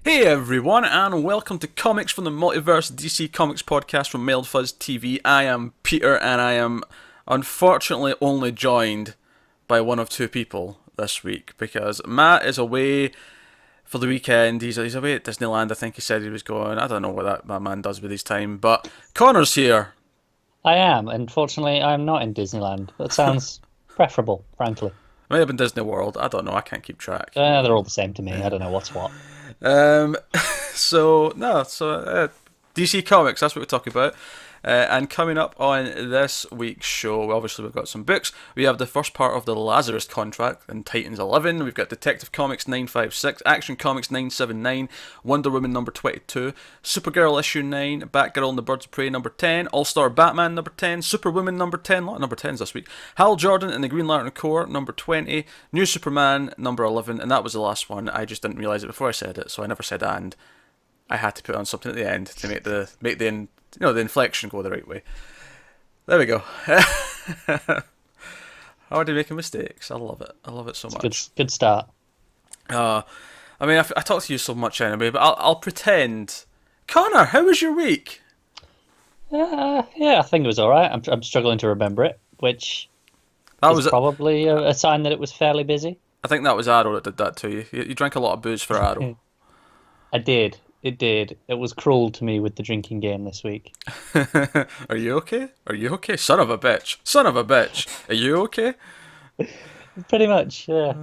Hey everyone, and welcome to Comics from the Multiverse, DC Comics podcast from Mailed Fuzz TV. I am Peter, and I am unfortunately only joined by one of two people this week, because Matt is away for the weekend. He's away at Disneyland. I think he said he was going. I don't know what that man does with his time, but Connor's here. I am. Unfortunately, I'm not in Disneyland. That sounds preferable, frankly. Might have been Disney World. I don't know. I can't keep track. They're all the same to me. I don't know what's what. Um, DC Comics, that's what we're talking about. And coming up on this week's show, obviously we've got some books. We have the first part of the Lazarus contract in Titans 11. We've got Detective Comics 956, Action Comics 979, Wonder Woman number 22, Supergirl issue 9, Batgirl and the Birds of Prey number 10, All-Star Batman number 10, Superwoman number 10, a lot of number 10s this week, Hal Jordan and the Green Lantern Corps number 20, New Superman number 11, and that was the last one. I just didn't realise it before I said it, so I never said and. I had to put on something at the end to make the inflection go the right way. There we go. Already making mistakes. I love it. I love it so much. Good start. I mean, I talk to you so much anyway, but I'll pretend. Connor, how was your week? Yeah, I think it was all right. I'm struggling to remember it, which is probably a sign that it was fairly busy. I think that was Arrow that did that to you. You drank a lot of booze for Arrow. I did. It did. It was cruel to me with the drinking game this week. Are you okay? Are you okay? Son of a bitch. Son of a bitch. Are you okay? Pretty much, yeah.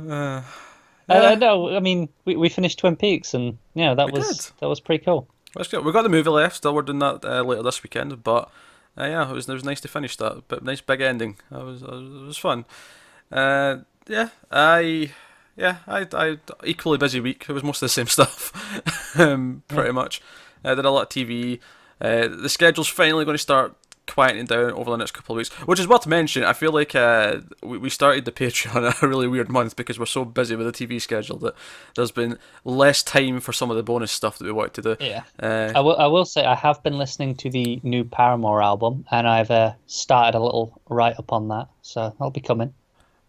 No, I mean, we finished Twin Peaks, and yeah, that was pretty cool. That's good. We've got the movie left. Still, we're doing that later this weekend, but yeah, it was nice to finish that. But nice big ending. It was fun. I equally busy week. It was mostly the same stuff, pretty much. I did a lot of TV. The schedule's finally going to start quieting down over the next couple of weeks, which is worth mentioning. I feel like we started the Patreon at a really weird month because we're so busy with the TV schedule that there's been less time for some of the bonus stuff that we wanted to do. Yeah, I will say I have been listening to the new Paramore album, and I've started a little write-up on that, so that'll be coming.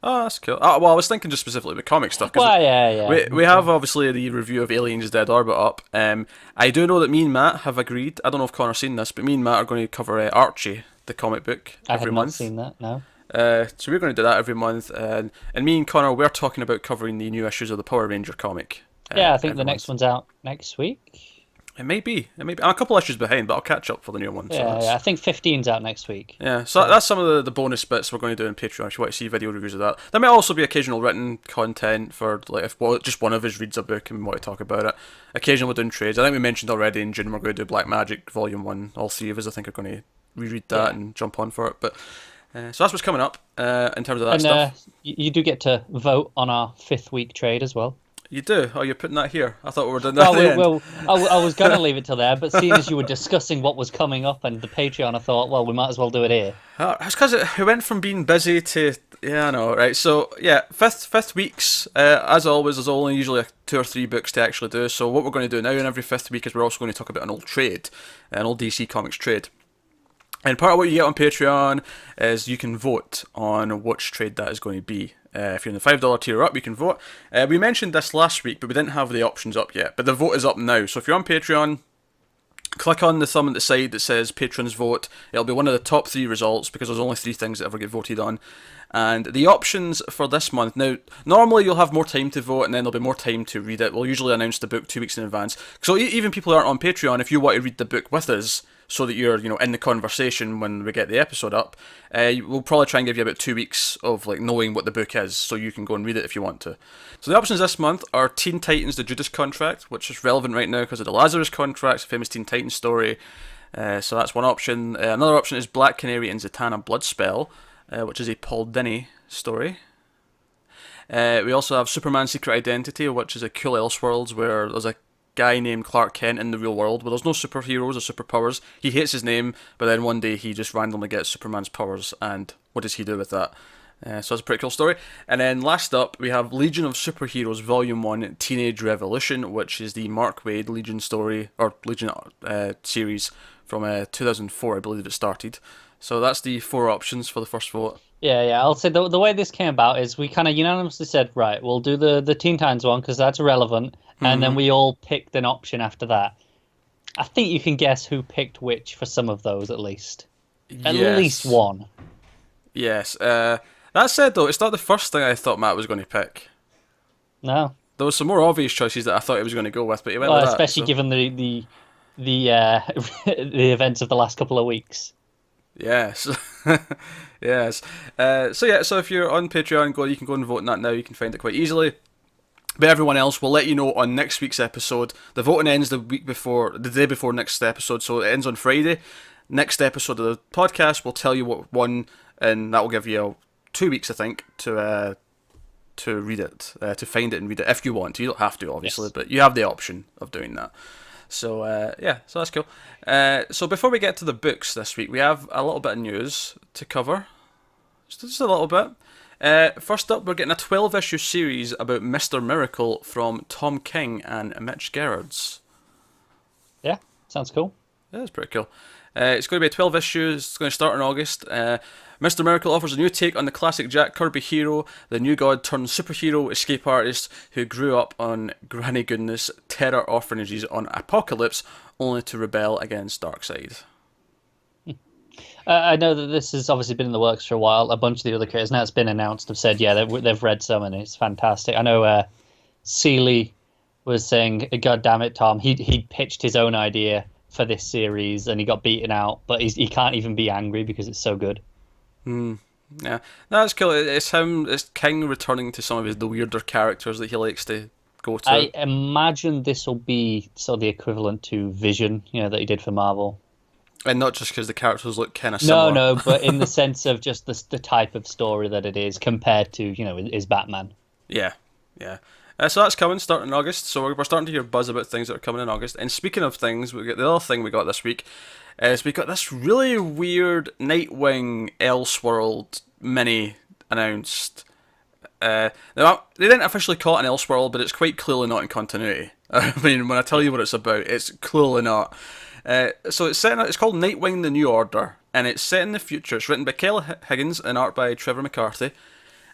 Oh, that's cool. Well, I was thinking just specifically with comic stuff. Yeah. We have obviously the review of Aliens Dead Orbit up. I do know that me and Matt have agreed. I don't know if Connor's seen this, but me and Matt are going to cover Archie, the comic book, every month. I have not seen that, no. So we're going to do that every month. And me and Connor, we're talking about covering the new issues of the Power Ranger comic. I think the next one's out next week. It may be. I'm a couple issues behind, but I'll catch up for the new one. I think 15's out next week. Yeah, so that's some of the bonus bits we're going to do on Patreon if you want to see video reviews of that. There might also be occasional written content for if just one of us reads a book and we want to talk about it. Occasionally we're doing trades. I think we mentioned already in June we're going to do Black Magic Volume 1. All three of us I think are going to reread that and jump on for it. But so that's what's coming up in terms of that stuff. You do get to vote on our 5th week trade as well. You do? Oh, you're putting that here? I thought we were doing that at the end. Well, I was going to leave it till there, but seeing as you were discussing what was coming up and the Patreon, I thought, well, we might as well do it here. It's because it went from being busy to... Yeah, I know, right? So, yeah, fifth weeks, as always, there's only usually 2 or 3 books to actually do. So what we're going to do now in every 5th week is we're also going to talk about an old trade, an old DC Comics trade. And part of what you get on Patreon is you can vote on which trade that is going to be. If you're in the $5 tier or up, you can vote. We mentioned this last week, but we didn't have the options up yet. But the vote is up now. So if you're on Patreon, click on the thumb at the side that says Patrons Vote. It'll be one of the top 3 results because there's only 3 things that ever get voted on. And the options for this month, now, normally you'll have more time to vote and then there'll be more time to read it. We'll usually announce the book 2 weeks in advance. So even people who aren't on Patreon, if you want to read the book with us, so that you're, in the conversation when we get the episode up, we'll probably try and give you about 2 weeks of knowing what the book is, so you can go and read it if you want to. So the options this month are Teen Titans: The Judas Contract, which is relevant right now because of the Lazarus contract, famous Teen Titans story. So that's one option. Another option is Black Canary and Zatanna Bloodspell, which is a Paul Dini story. We also have Superman: Secret Identity, which is a cool Elseworlds where there's a guy named Clark Kent in the real world where there's no superheroes or superpowers. He hates his name, but then one day he just randomly gets Superman's powers, and what does he do with that? So that's a pretty cool story. And then last up, we have Legion of Superheroes Volume 1 Teenage Revolution, which is the Mark Waid Legion story, or Legion series from 2004, I believe it started. So that's the 4 options for the first vote. Yeah. I'll say the way this came about is we kind of unanimously said, right, we'll do the Teen Titans one because that's relevant, and then we all picked an option after that. I think you can guess who picked which for some of those, at least. At least one. Yes. That said, though, it's not the first thing I thought Matt was going to pick. No. There was some more obvious choices that I thought he was going to go with, but he went with that. Especially given the the events of the last couple of weeks. Yes. Yes. So if you're on Patreon, you can go and vote in that now. You can find it quite easily. But everyone else, we'll let you know on next week's episode. The voting ends the day before next episode, so it ends on Friday. Next episode of the podcast, we'll tell you what won, and that will give you 2 weeks, I think, to read it, to find it and read it if you want to. You don't have to, obviously, but you have the option of doing that. So so that's cool. So before we get to the books this week, we have a little bit of news to cover. Just a little bit. First up, we're getting a 12-issue series about Mr. Miracle from Tom King and Mitch Gerards. Yeah, sounds cool. Yeah, it's pretty cool. It's going to be 12 issues. It's going to start in August. Mr. Miracle offers a new take on the classic Jack Kirby hero, the new god turned superhero escape artist who grew up on Granny Goodness terror orphanages on Apocalypse, only to rebel against Darkseid. I know that this has obviously been in the works for a while. A bunch of the other creators, now it's been announced, have said, yeah, they've read some and it's fantastic. I know Seeley was saying, God damn it, Tom, he pitched his own idea for this series and he got beaten out, but he can't even be angry because it's so good. Yeah, no, that's cool. It's King returning to some of the weirder characters that he likes to go to. I imagine this will be sort of the equivalent to Vision, that he did for Marvel. And not just because the characters look kind of similar. No, but in the sense of just the type of story that it is compared to, is Batman. Yeah. So that's coming, starting in August. So we're starting to hear buzz about things that are coming in August. And speaking of things, the other thing we got this week is we got this really weird Nightwing Elseworld mini announced. Now, they didn't officially call it an Elseworld, but it's quite clearly not in continuity. I mean, when I tell you what it's about, it's clearly not. So it's called Nightwing: The New Order, and it's set in the future. It's written by Kyle Higgins and art by Trevor McCarthy,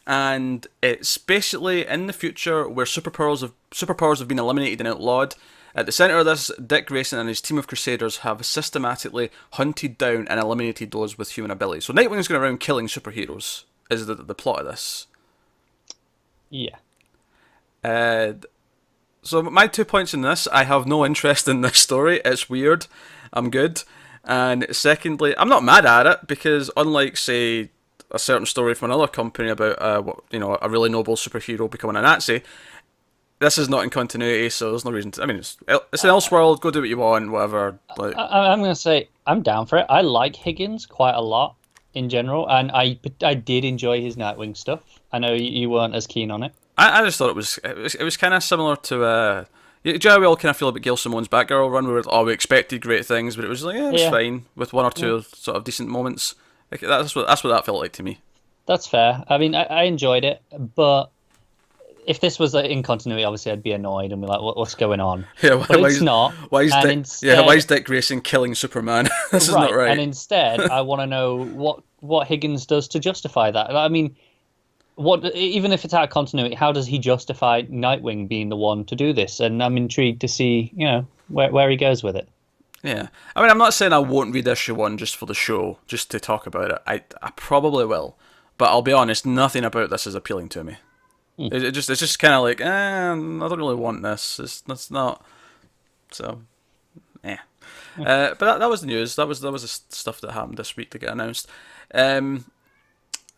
and it's basically in the future where superpowers have been eliminated and outlawed. At the centre of this, Dick Grayson and his team of Crusaders have systematically hunted down and eliminated those with human abilities. So Nightwing's going around killing superheroes, is the plot of this. Yeah. So my 2 points in this, I have no interest in this story. It's weird. I'm good. And secondly, I'm not mad at it because unlike, say, a certain story from another company about a really noble superhero becoming a Nazi, this is not in continuity, so there's no reason to. I mean, it's an Elseworld. Go do what you want, whatever. I'm going to say I'm down for it. I like Higgins quite a lot in general, and I did enjoy his Nightwing stuff. I know you weren't as keen on it. I just thought it was kind of similar to do you know how we all kind of feel about Gail Simone's Batgirl run, where we expected great things, but it was like it was fine with one or two sort of decent moments. Like, that's what that felt like to me. That's fair. I mean, I enjoyed it, but if this was in continuity, obviously I'd be annoyed and be like, "What's going on?" Yeah, but it's not. Why is Dick Grayson killing Superman? This is not right. And instead, I want to know what Higgins does to justify that. I mean, even if it's out of continuity, how does he justify Nightwing being the one to do this? And I'm intrigued to see, where he goes with it. Yeah, I mean, I'm not saying I won't read issue 1 just for the show, just to talk about it. I probably will, but I'll be honest, nothing about this is appealing to me. It's just kind of like, I don't really want this. That's not. So, yeah. But that was the news. That was the stuff that happened this week to get announced.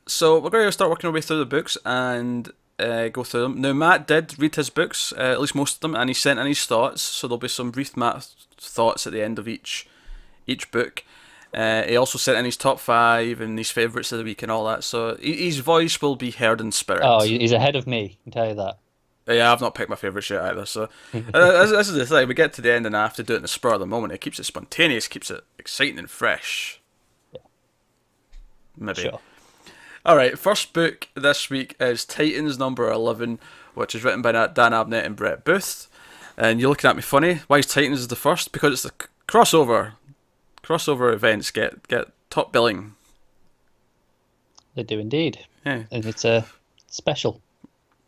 So we're going to start working our way through the books and go through them. Now, Matt did read his books, at least most of them, and he sent in his thoughts. So there'll be some brief Matt thoughts at the end of each book. He also sent in his top 5 and his favourites of the week and all that. So his voice will be heard in spirit. Oh, he's ahead of me, I can tell you that. Yeah, I've not picked my favourite shit either. So this is the thing. We get to the end and I have to do it in the spur of the moment. It keeps it spontaneous, keeps it exciting and fresh. Yeah. Maybe. Sure. Alright, first book this week is Titans number 11, which is written by Dan Abnett and Brett Booth. And you're looking at me funny. Why is Titans the first? Because it's the crossover. Crossover events get top billing. They do indeed, Yeah, and it's a special.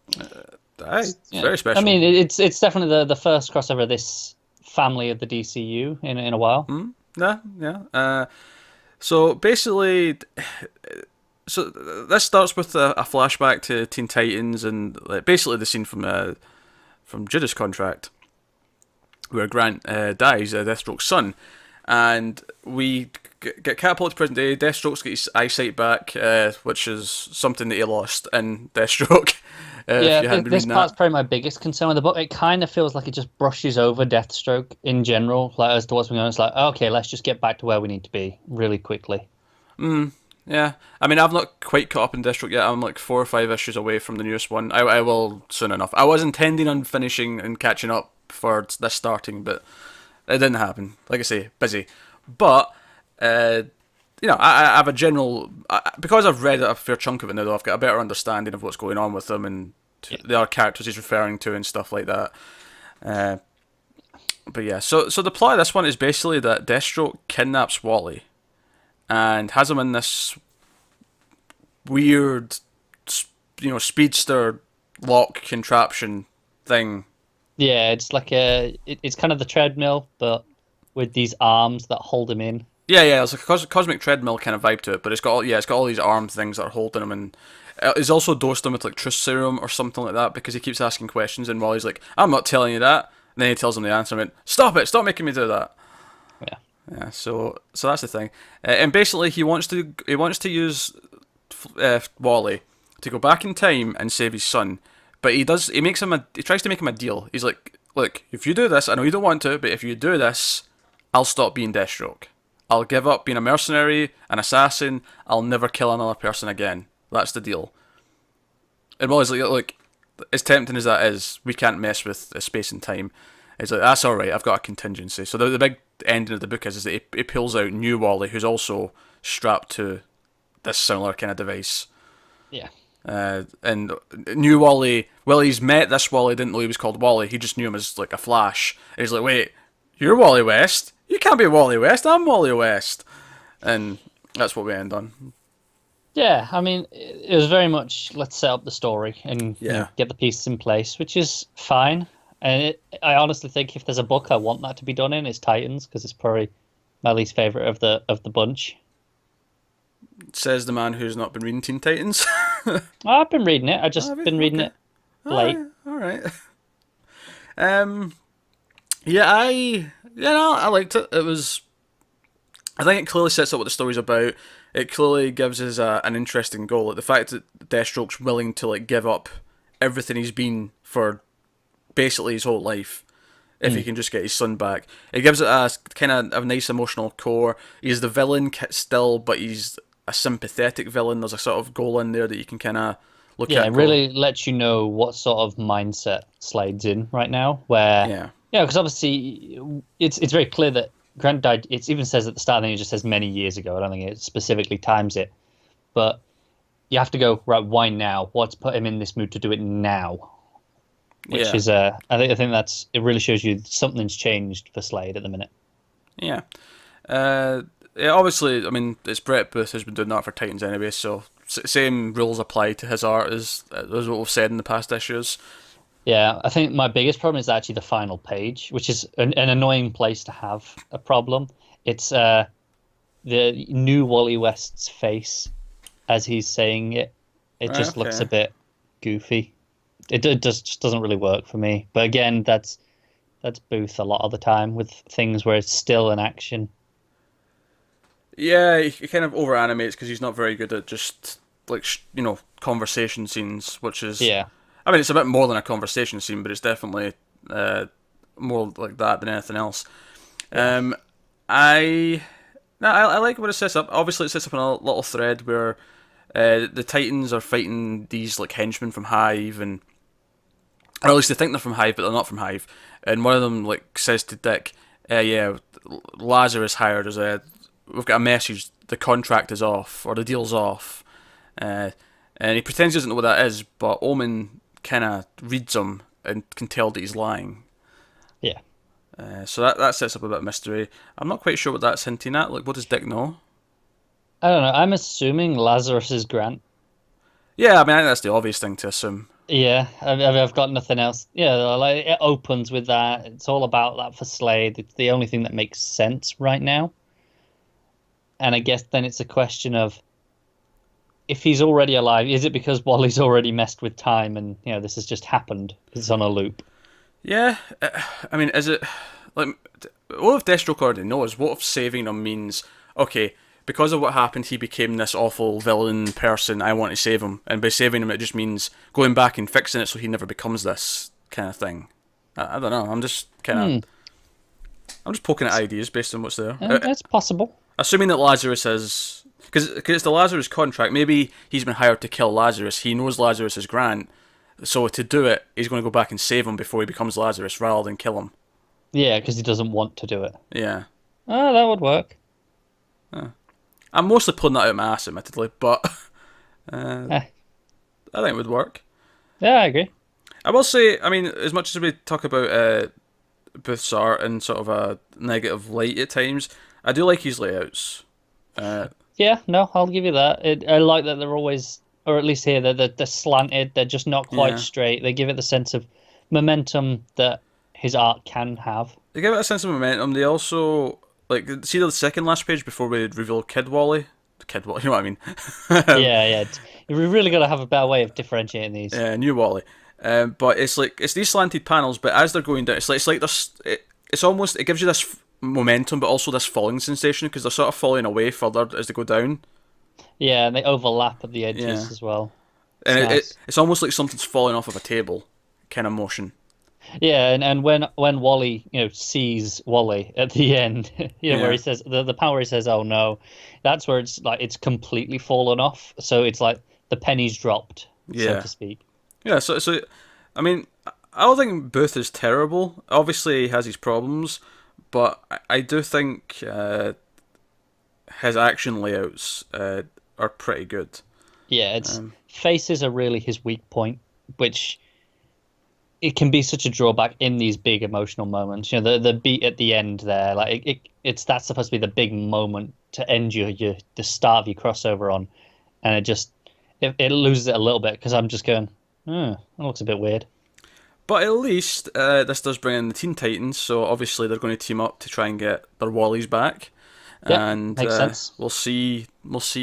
it's Yeah. very I special. mean, it's definitely the first crossover of this family of the DCU in a while. Yeah, yeah. So basically, so this starts with a flashback to Teen Titans and like, basically the scene from Judas Contract, where Grant dies, Deathstroke's son, and we get catapulted to present day. Deathstroke's got his eyesight back, which is something that he lost in Deathstroke. If Yeah, you hadn't been this reading part's that. probably my biggest concern with the book. It kind of feels like it just brushes over Deathstroke in general, like as to what's going on. It's like, okay, let's just get back to where we need to be really quickly. Yeah, I mean, I've not quite caught up in Deathstroke yet. I'm like 4 or 5 issues away from the newest one. I will soon enough. I was intending on finishing and catching up for this starting, but it didn't happen. Like I say, busy. But I have a general because I've read a fair chunk of it now. Though I've got a better understanding of what's going on with them and the other characters he's referring to and stuff like that. But yeah, so the plot of this one is basically that Deathstroke kidnaps Wally and has him in this weird, speedster lock contraption thing. Yeah, it's like it's kind of the treadmill, but with these arms that hold him in. Yeah, it's like a cosmic treadmill kind of vibe to it, but it's got all these arm things that are holding him, and he's also dosed him with like truth serum or something like that because he keeps asking questions, and Wally's like, "I'm not telling you that," and then he tells him the answer, and went, "Stop it! Stop making me do that." Yeah. Yeah, so that's the thing, and basically he wants to use Wally to go back in time and save his son, but he tries to make him a deal. He's like, "Look, if you do this, I know you don't want to, but if you do this, I'll stop being Deathstroke. I'll give up being a mercenary, an assassin. I'll never kill another person again. That's the deal." And Wally's like, "Look, as tempting as that is, we can't mess with space and time." It's like, "That's all right. I've got a contingency." So the big ending of the book is that he pulls out new Wally, who's also strapped to this similar kind of device. Yeah. And new Wally, well, he's met this Wally, didn't know he was called Wally. He just knew him as like a Flash. And he's like, "Wait, you're Wally West? You can't be Wally West. I'm Wally West." And that's what we end on. Yeah, I mean, it was very much let's set up the story and get the pieces in place, which is fine. And I honestly think if there's a book I want that to be done in, it's Titans, because it's probably my least favorite of the bunch. Says the man who's not been reading Teen Titans. I've been reading it. I've just been reading it late. All right. I liked it. It was. I think it clearly sets up what the story's about. It clearly gives us an interesting goal. Like the fact that Deathstroke's willing to like give up everything he's been for basically his whole life if he can just get his son back. It gives it a kind of a nice emotional core. He's the villain still, but he's a sympathetic villain. There's a sort of goal in there that you can kind of look at. Yeah, it really lets you know what sort of mindset Slade's in right now. Where because obviously it's very clear that Grant died. It even says at the start, and then it just says many years ago. I don't think it specifically times it, but you have to go right. Why now? What's put him in this mood to do it now? Which is I think that's it. Really shows you something's changed for Slade at the minute. Yeah. Obviously, I mean, it's Brett Booth who's been doing that for Titans anyway, so same rules apply to his art as what we've said in the past issues. Yeah, I think my biggest problem is actually the final page, which is an annoying place to have a problem. It's the new Wally West's face as he's saying it. It just looks a bit goofy. It just doesn't really work for me. But again, that's Booth a lot of the time with things where it's still an action. Yeah, he kind of over animates because he's not very good at just like conversation scenes, which is I mean, it's a bit more than a conversation scene, but it's definitely more like that than anything else. I like what it sets up. Obviously, it sets up in a little thread where the Titans are fighting these like henchmen from Hive, or at least they think they're from Hive, but they're not from Hive. And one of them like says to Dick, Lazarus hired us. We've got a message. The contract is off, or the deal's off. And he pretends he doesn't know what that is, but Omen kind of reads him and can tell that he's lying. Yeah. So that sets up a bit of mystery. I'm not quite sure what that's hinting at. Like, what does Dick know? I don't know. I'm assuming Lazarus is Grant. Yeah, I mean, I think that's the obvious thing to assume. Yeah, I've got nothing else. Yeah, like it opens with that. It's all about that for Slade. It's the only thing that makes sense right now. And I guess then it's a question of if he's already alive, is it because Wally's already messed with time and this has just happened? It's on a loop. Yeah, I mean, is it like what if Deathstroke already knows? What if saving him means okay? Because of what happened, he became this awful villain person. I want to save him, and by saving him, it just means going back and fixing it so he never becomes this kind of thing. I don't know. I'm just I'm just poking at ideas based on what's there. It's possible. Assuming that Lazarus is because it's the Lazarus contract. Maybe he's been hired to kill Lazarus. He knows Lazarus is Grant, so to do it, he's going to go back and save him before he becomes Lazarus, rather than kill him. Yeah, because he doesn't want to do it. Yeah. Oh, that would work. I'm mostly pulling that out of my ass, admittedly, but I think it would work. Yeah, I agree. I will say, I mean, as much as we talk about Booth's art in sort of a negative light at times, I do like his layouts. Yeah, no, I'll give you that. I like that they're always, or at least here, they're slanted. They're just not quite straight. They give it the sense of momentum that his art can have. They give it a sense of momentum. They also, like, see the second last page before we reveal Kid Wally? Kid Wally, you know what I mean? Yeah. We've really got to have a better way of differentiating these. Yeah, new Wally. But it's these slanted panels, but as they're going down, it's like this. It's almost, it gives you this momentum, but also this falling sensation because they're sort of falling away further as they go down. Yeah, and they overlap at the edges as well. And it's almost like something's falling off of a table, kind of motion. Yeah, and when Wally sees Wally at the end, where he says the power, he says, "Oh no," that's where it's completely fallen off. So it's like the penny's dropped, so to speak. Yeah, so I mean, I don't think Booth is terrible. Obviously, he has his problems, but I do think his action layouts are pretty good. Yeah, faces are really his weak point, which it can be such a drawback in these big emotional moments. The beat at the end there, like that's supposed to be the big moment to end the start of your crossover on, and it loses it a little bit because I'm just going, that looks a bit weird. But at least this does bring in the Teen Titans, so obviously they're going to team up to try and get their Wallies back. Yep, and makes sense. We'll see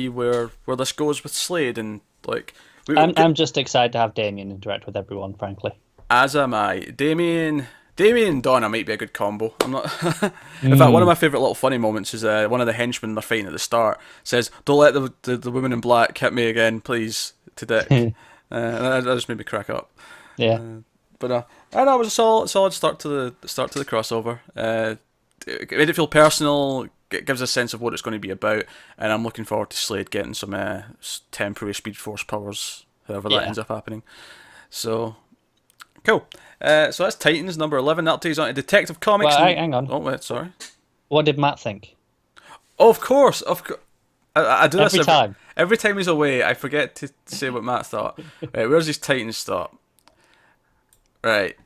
where this goes with Slade and like. I'm just excited to have Damien interact with everyone, frankly. As am I. Damien and Donna might be a good combo. I'm not. In fact, one of my favourite little funny moments is one of the henchmen they're fighting at the start says, "Don't let the woman in black hit me again, please," to Dick. And that just made me crack up. Yeah. But I know it was a solid start to the crossover. It made it feel personal. It gives a sense of what it's going to be about, and I'm looking forward to Slade getting some temporary Speed Force powers, however that ends up happening. So, cool. So that's Titans number 11. That'll take us on to Detective Comics. Well, hang on. Oh wait, sorry. What did Matt think? Oh, of course. I do this every time. Every time he's away, I forget to say what Matt thought. Right, where's his Titans start? Right.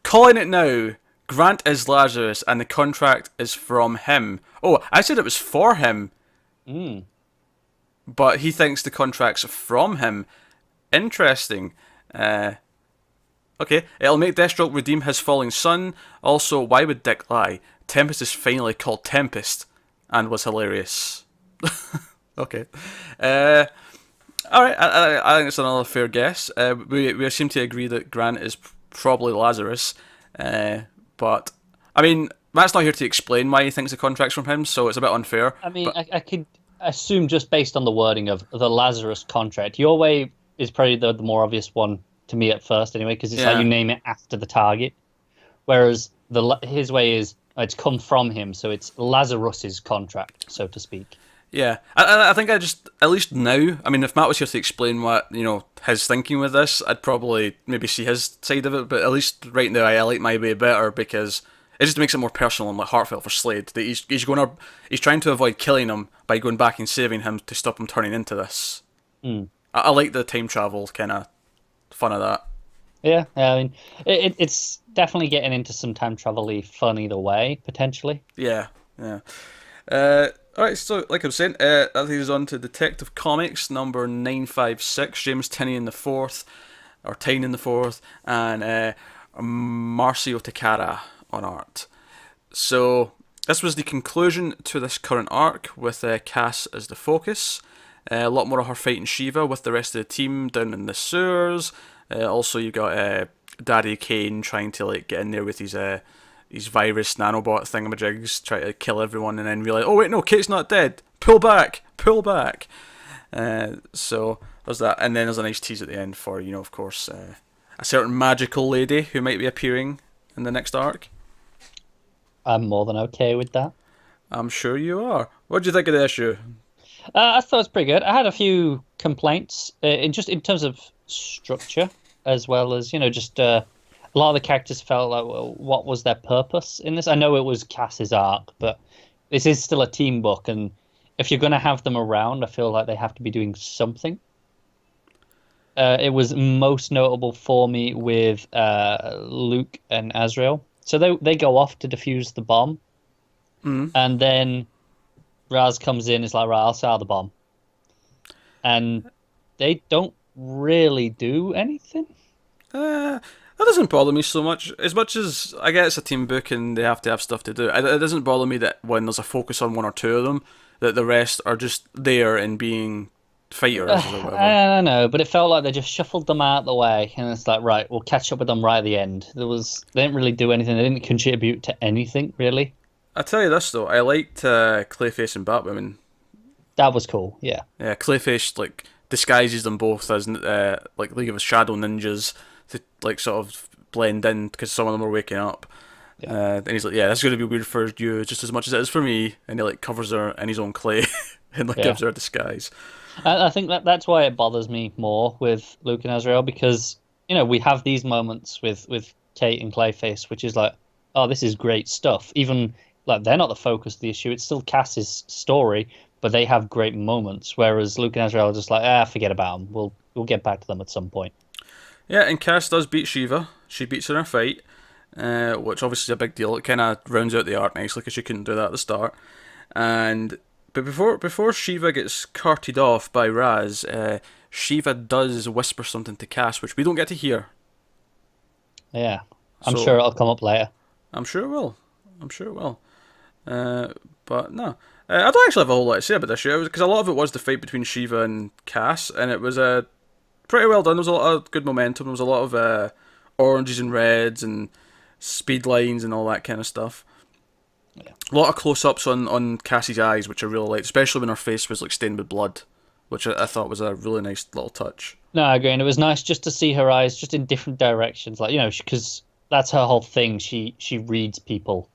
Calling it now. Grant is Lazarus, and the contract is from him. Oh, I said it was for him. But he thinks the contract's from him. Interesting. Okay, it'll make Deathstroke redeem his falling son. Also, why would Dick lie? Tempest is finally called Tempest, and was hilarious. Okay. Alright, I think it's another fair guess. We seem to agree that Grant is probably Lazarus. But, I mean, Matt's not here to explain why he thinks the contract's from him, so it's a bit unfair. I mean, I could assume just based on the wording of the Lazarus contract. Your way is probably the more obvious one to me at first, anyway, because it's like you name it after the target. Whereas his way is it's come from him, so it's Lazarus's contract, so to speak. Yeah, I think I just, at least now, I mean, if Matt was here to explain what, his thinking with this, I'd probably maybe see his side of it, but at least right now I like my way better because it just makes it more personal and heartfelt for Slade, that he's trying to avoid killing him by going back and saving him to stop him turning into this. I like the time travel kind of fun of that. Yeah, I mean, it's definitely getting into some time travel-y fun either way, potentially. Yeah. Alright, so like I was saying, that leads us on to Detective Comics number 956, James Tynion the fourth, or Tynion the fourth, and Marcio Takara on art. So this was the conclusion to this current arc with Cass as the focus. A lot more of her fighting Shiva with the rest of the team down in the sewers. Also, you got Daddy Kane trying to like get in there with his virus nanobot thingamajigs, try to kill everyone, and then realize, oh wait, no, Kate's not dead. Pull back, pull back. So there's that, and then there's a nice tease at the end for, you know, of course, a certain magical lady who might be appearing in the next arc. I'm more than okay with that. I'm sure you are. What do you think of the issue? I thought it was pretty good. I had a few complaints in terms of structure, as well as just a lot of the characters felt like, well, what was their purpose in this? I know it was Cass's arc, but this is still a team book, and if you're going to have them around, I feel like they have to be doing something. It was most notable for me with Luke and Azrael. So they go off to defuse the bomb, and then Raz comes in. Is like, right, I'll sell the bomb, and they don't really do anything. That doesn't bother me so much. As much as I get it's a team book and they have to have stuff to do, it doesn't bother me that when there's a focus on one or two of them, that the rest are just there and being fighters or whatever. I don't know, but it felt like they just shuffled them out of the way, and it's like, right, we'll catch up with them right at the end. They didn't really do anything. They didn't contribute to anything really. I tell you this though, I liked Clayface and Batwoman. That was cool. Yeah. Yeah, Clayface like disguises them both as like League of Shadow ninjas to like sort of blend in because some of them are waking up. Yeah. And he's like, yeah, that's going to be weird for you just as much as it is for me. And he like covers her in his own clay and like gives her a disguise. I think that's why it bothers me more with Luke and Azrael, because we have these moments with Kate and Clayface, which is like, oh, this is great stuff. Even like they're not the focus of the issue; it's still Cass's story, but they have great moments. Whereas Luke and Azrael are just like, forget about them. We'll get back to them at some point. Yeah, and Cass does beat Shiva. She beats her in a fight, which obviously is a big deal. It kind of rounds out the arc nicely because she couldn't do that at the start. But before Shiva gets carted off by Raz, Shiva does whisper something to Cass, which we don't get to hear. Yeah, I'm sure it'll come up later. I'm sure it will. But no, I don't actually have a whole lot to say about this show, because a lot of it was the fight between Shiva and Cass, and it was pretty well done. There was a lot of good momentum. There was a lot of oranges and reds and speed lines and all that kind of stuff. Yeah. A lot of close-ups on Cassie's eyes, which I really liked, especially when her face was like stained with blood, which I thought was a really nice little touch. No, I agree, and it was nice just to see her eyes just in different directions, like because that's her whole thing. She reads people,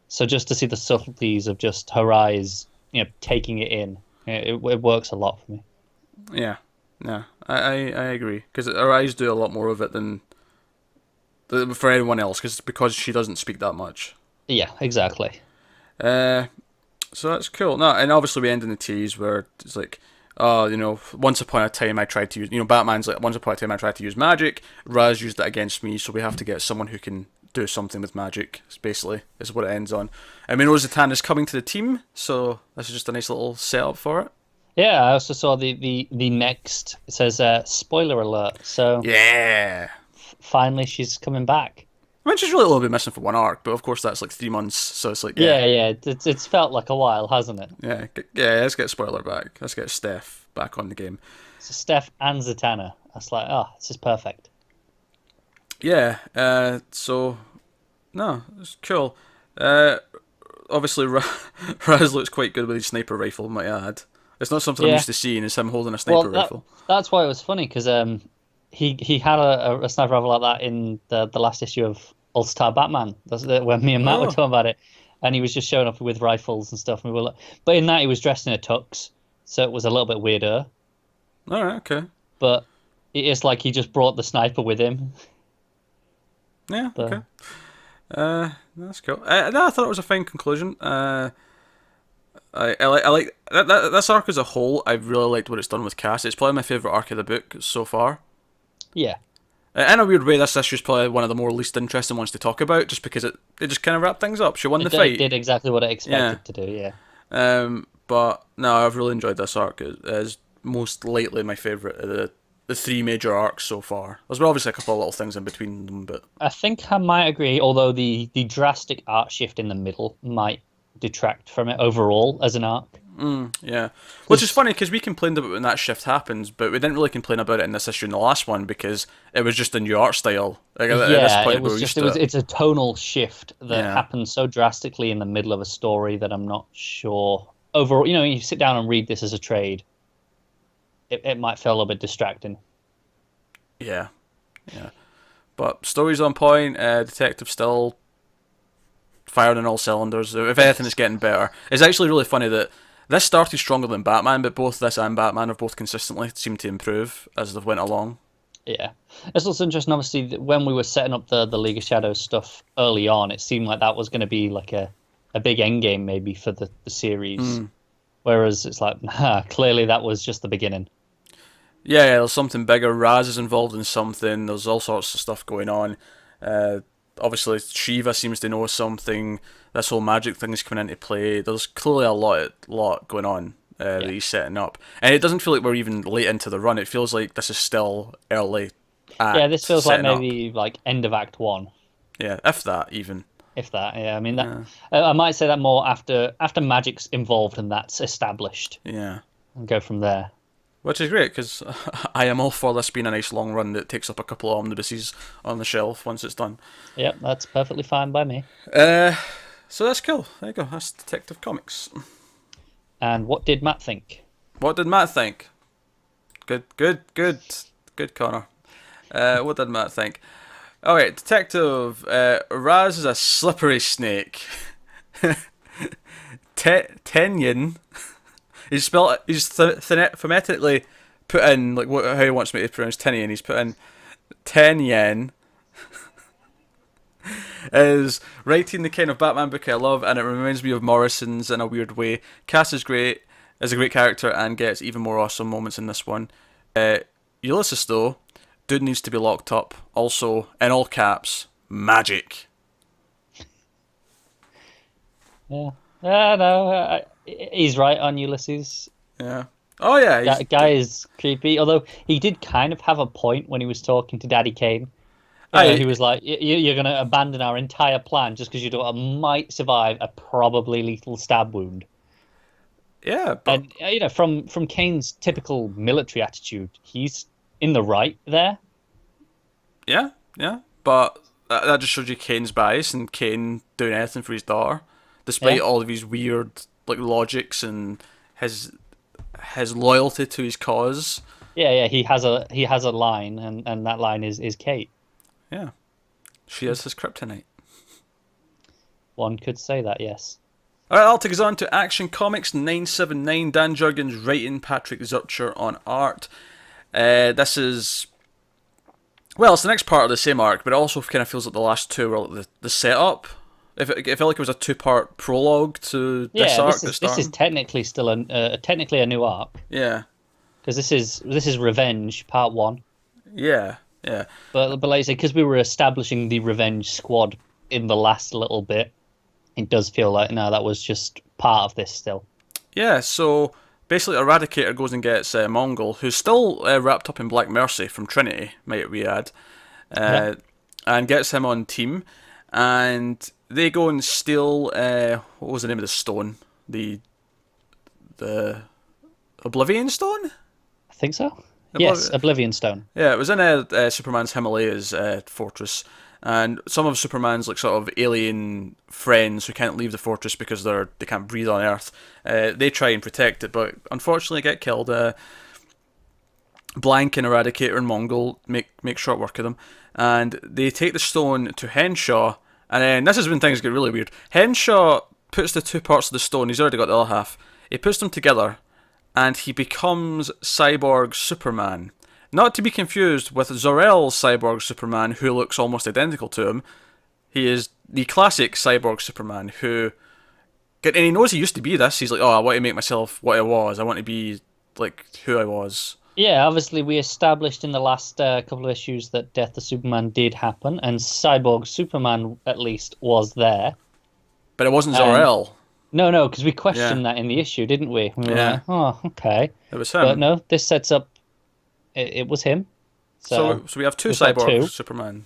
so just to see the subtleties of just her eyes, taking it in, it works a lot for me. Yeah, I agree, because her eyes do a lot more of it than for anyone else, because she doesn't speak that much. Yeah, exactly. So that's cool. No, and obviously we end in the tease where it's like, once upon a time I tried to use, Batman's like, once upon a time I tried to use magic, Raz used that against me, so we have to get someone who can do something with magic, is what it ends on. And we know Zatanna's coming to the team, so this is just a nice little setup for it. Yeah, I also saw the next, it says, spoiler alert, so... Yeah! Finally she's coming back. I mean, she's really only been missing for one arc, but of course that's like 3 months, so it's like, yeah. It's felt like a while, hasn't it? Yeah, let's get Spoiler back. Let's get Steph back on the game. So Steph and Zatanna. That's like, this is perfect. Yeah, so, no, it's cool. Obviously, Raz looks quite good with his sniper rifle, might I add. It's not something I'm used to seeing, is him holding a sniper rifle. That's why it was funny, because he had a sniper rifle like that in the last issue of All-Star Batman. That's when me and Matt were talking about it, and he was just showing up with rifles and stuff. And we were like, but in that he was dressed in a tux, so it was a little bit weirder. All right, okay. But it's like he just brought the sniper with him. Yeah, okay. That's cool. No, I thought it was a fine conclusion. I like that this arc as a whole. I really liked what it's done with Cass. It's probably my favourite arc of the book so far. Yeah. In a weird way, this issue is probably one of the more least interesting ones to talk about, just because it just kind of wrapped things up. She won the fight. It did exactly what I expected to do, yeah. But no, I've really enjoyed this arc. It is most lately my favourite of the three major arcs so far. There's obviously a couple of little things in between them, but I think I might agree, although the drastic art shift in the middle might detract from it overall as an arc. yeah. Which is funny because we complained about when that shift happens, but we didn't really complain about it in this issue in the last one because it was just a new art style. Like, at this point, it was just it's a tonal shift that happens so drastically in the middle of a story that I'm not sure overall. You know, you sit down and read this as a trade, it might feel a little bit distracting. Yeah. But story's on point. Detective still firing on all cylinders. If anything, it's getting better. It's actually really funny that this started stronger than Batman, but both this and Batman have both consistently seemed to improve as they've went along. Yeah. It's also interesting, obviously, that when we were setting up the League of Shadows stuff early on, it seemed like that was going to be like a big endgame maybe for the series. Whereas it's like, clearly that was just the beginning. Yeah, there's something bigger. Raz is involved in something. There's all sorts of stuff going on. Obviously, Shiva seems to know something. This whole magic thing is coming into play. There's clearly a lot going on that he's setting up. And it doesn't feel like we're even late into the run. It feels like this is still early. This feels like maybe like end of Act 1. Yeah, if that even. If that, yeah. I mean, I might say that more after magic's involved and that's established. Yeah. And go from there. Which is great, because I am all for this being a nice long run that takes up a couple of omnibuses on the shelf once it's done. Yep, that's perfectly fine by me. So that's cool. There you go. That's Detective Comics. And what did Matt think? What did Matt think? Good, Connor. What did Matt think? Alright, Detective Raz is a slippery snake. Tynion. He's phonetically put in like how he wants me to pronounce Tynion. He's put in Tynion is writing the kind of Batman book I love, and it reminds me of Morrison's in a weird way. Cass is great, is a great character, and gets even more awesome moments in this one. Ulysses though, dude needs to be locked up. Also, in all caps, magic. Yeah. No, he's right on Ulysses. Yeah. Oh yeah. That guy is creepy. Although he did kind of have a point when he was talking to Daddy Kane. He was like, "You're going to abandon our entire plan just because your daughter might survive a probably lethal stab wound." Yeah. But... And from Kane's typical military attitude, he's in the right there. Yeah. But that just shows you Kane's bias and Kane doing anything for his daughter. Despite all of his weird like logics and his loyalty to his cause. Yeah, he has a line, and that line is Kate. Yeah. She is his kryptonite. One could say that, yes. Alright, I'll take us on to Action Comics 979. Dan Jurgens writing, Patrick Zircher on art. This is... Well, it's the next part of the same arc, but it also kind of feels like the last two were like the setup. It felt like it was a two-part prologue to this arc. This is technically still technically a new arc. Yeah. Because this is Revenge Part 1. Yeah. But like I say, because we were establishing the Revenge Squad in the last little bit, it does feel like that was just part of this still. Yeah. So basically, Eradicator goes and gets Mongol, who's still wrapped up in Black Mercy from Trinity, might we add, and gets him on team, and they go and steal, what was the name of the stone? The Oblivion Stone? I think so. Yes, Oblivion Stone. Yeah, it was in Superman's Himalayas fortress, and some of Superman's like sort of alien friends who can't leave the fortress because they can't breathe on Earth, they try and protect it, but unfortunately get killed. Blank and Eradicator and Mongol make short work of them, and they take the stone to Henshaw. And then this is when things get really weird. Henshaw puts the two parts of the stone, he's already got the other half, he puts them together, and he becomes Cyborg Superman. Not to be confused with Zor-El's Cyborg Superman, who looks almost identical to him. He is the classic Cyborg Superman, and he knows he used to be this. He's like, I want to make myself what I was. I want to be like who I was. Yeah, obviously we established in the last couple of issues that Death of Superman did happen, and Cyborg Superman at least was there. But it wasn't Zor-El. No, because we questioned that in the issue, didn't we? We were like, oh, okay. It was But him. no, this sets up. It was him. So we have two we've got cyborg two. Superman.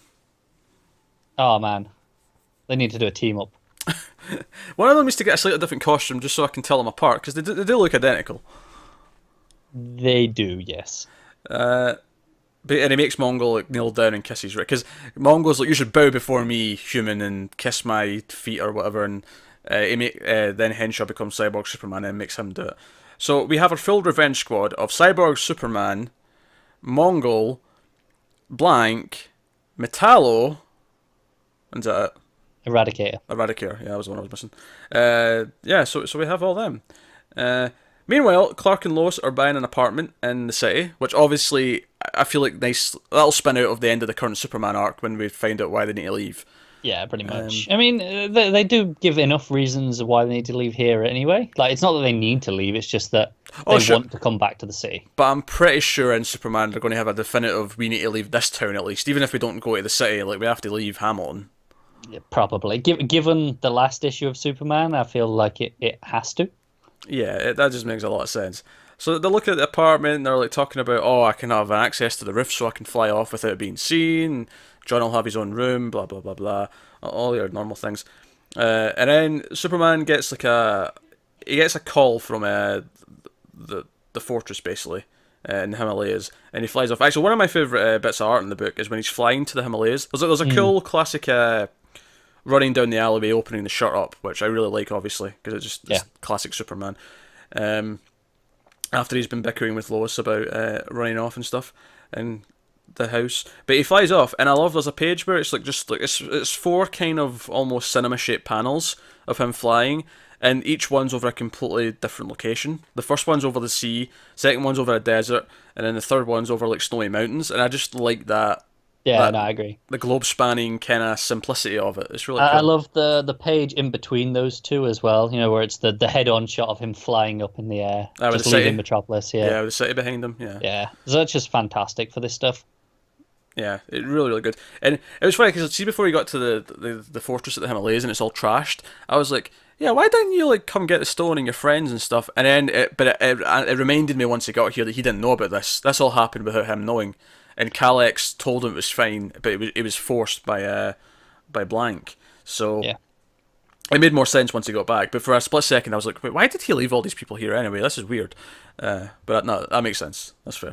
Oh man, they need to do a team up. One of them needs to get a slightly different costume just so I can tell them apart, because they do look identical. They do, yes. And he makes Mongol like kneel down and kiss his wrist, because Mongol's like, you should bow before me, human, and kiss my feet or whatever, and then Henshaw becomes Cyborg Superman and makes him do it. So we have a full revenge squad of Cyborg Superman, Mongol, Blank, Metallo, and is that it? Eradicator, yeah, that was the one I was missing. So we have all them. Meanwhile, Clark and Lois are buying an apartment in the city, which obviously I feel like that'll spin out of the end of the current Superman arc when we find out why they need to leave. Yeah, pretty much. I mean, they do give enough reasons why they need to leave here anyway. Like, it's not that they need to leave; it's just that they want to come back to the city. But I'm pretty sure in Superman they're going to have a definitive, we need to leave this town at least, even if we don't go to the city. Like, we have to leave Hamilton. Yeah, probably. Given the last issue of Superman, I feel like it has to. Yeah, that just makes a lot of sense. So they're looking at the apartment and they're like talking about, oh, I can have access to the roof so I can fly off without being seen. John will have his own room, blah blah blah blah, all your normal things. And then Superman gets like a call from the fortress basically in the Himalayas, and he flies off. Actually, one of my favorite bits of art in the book is when he's flying to the Himalayas. There's a cool classic running down the alleyway, opening the shirt up, which I really like, obviously, because it's just classic Superman. After he's been bickering with Lois about running off and stuff in the house, but he flies off, and I love there's a page where it's like it's four kind of almost cinema shaped panels of him flying, and each one's over a completely different location. The first one's over the sea, second one's over a desert, and then the third one's over like snowy mountains, and I just like that. Yeah, I agree. The globe-spanning kind of simplicity of it. It's really cool. I love the page in between those two as well, you know, where it's the head-on shot of him flying up in the air, just leaving Metropolis. Yeah, with the city behind him, Yeah, so that's just fantastic for this stuff. Yeah, it's really, really good. And it was funny, because see, before you got to the fortress at the Himalayas and it's all trashed, I was like, yeah, why didn't you like come get the stone and your friends and stuff? And then, it reminded me once he got here that he didn't know about this. This all happened without him knowing. And Kalex told him it was fine, but it was forced by Blank. So it made more sense once he got back. But for a split second, I was like, wait, why did he leave all these people here anyway? This is weird. But no, that makes sense. That's fair.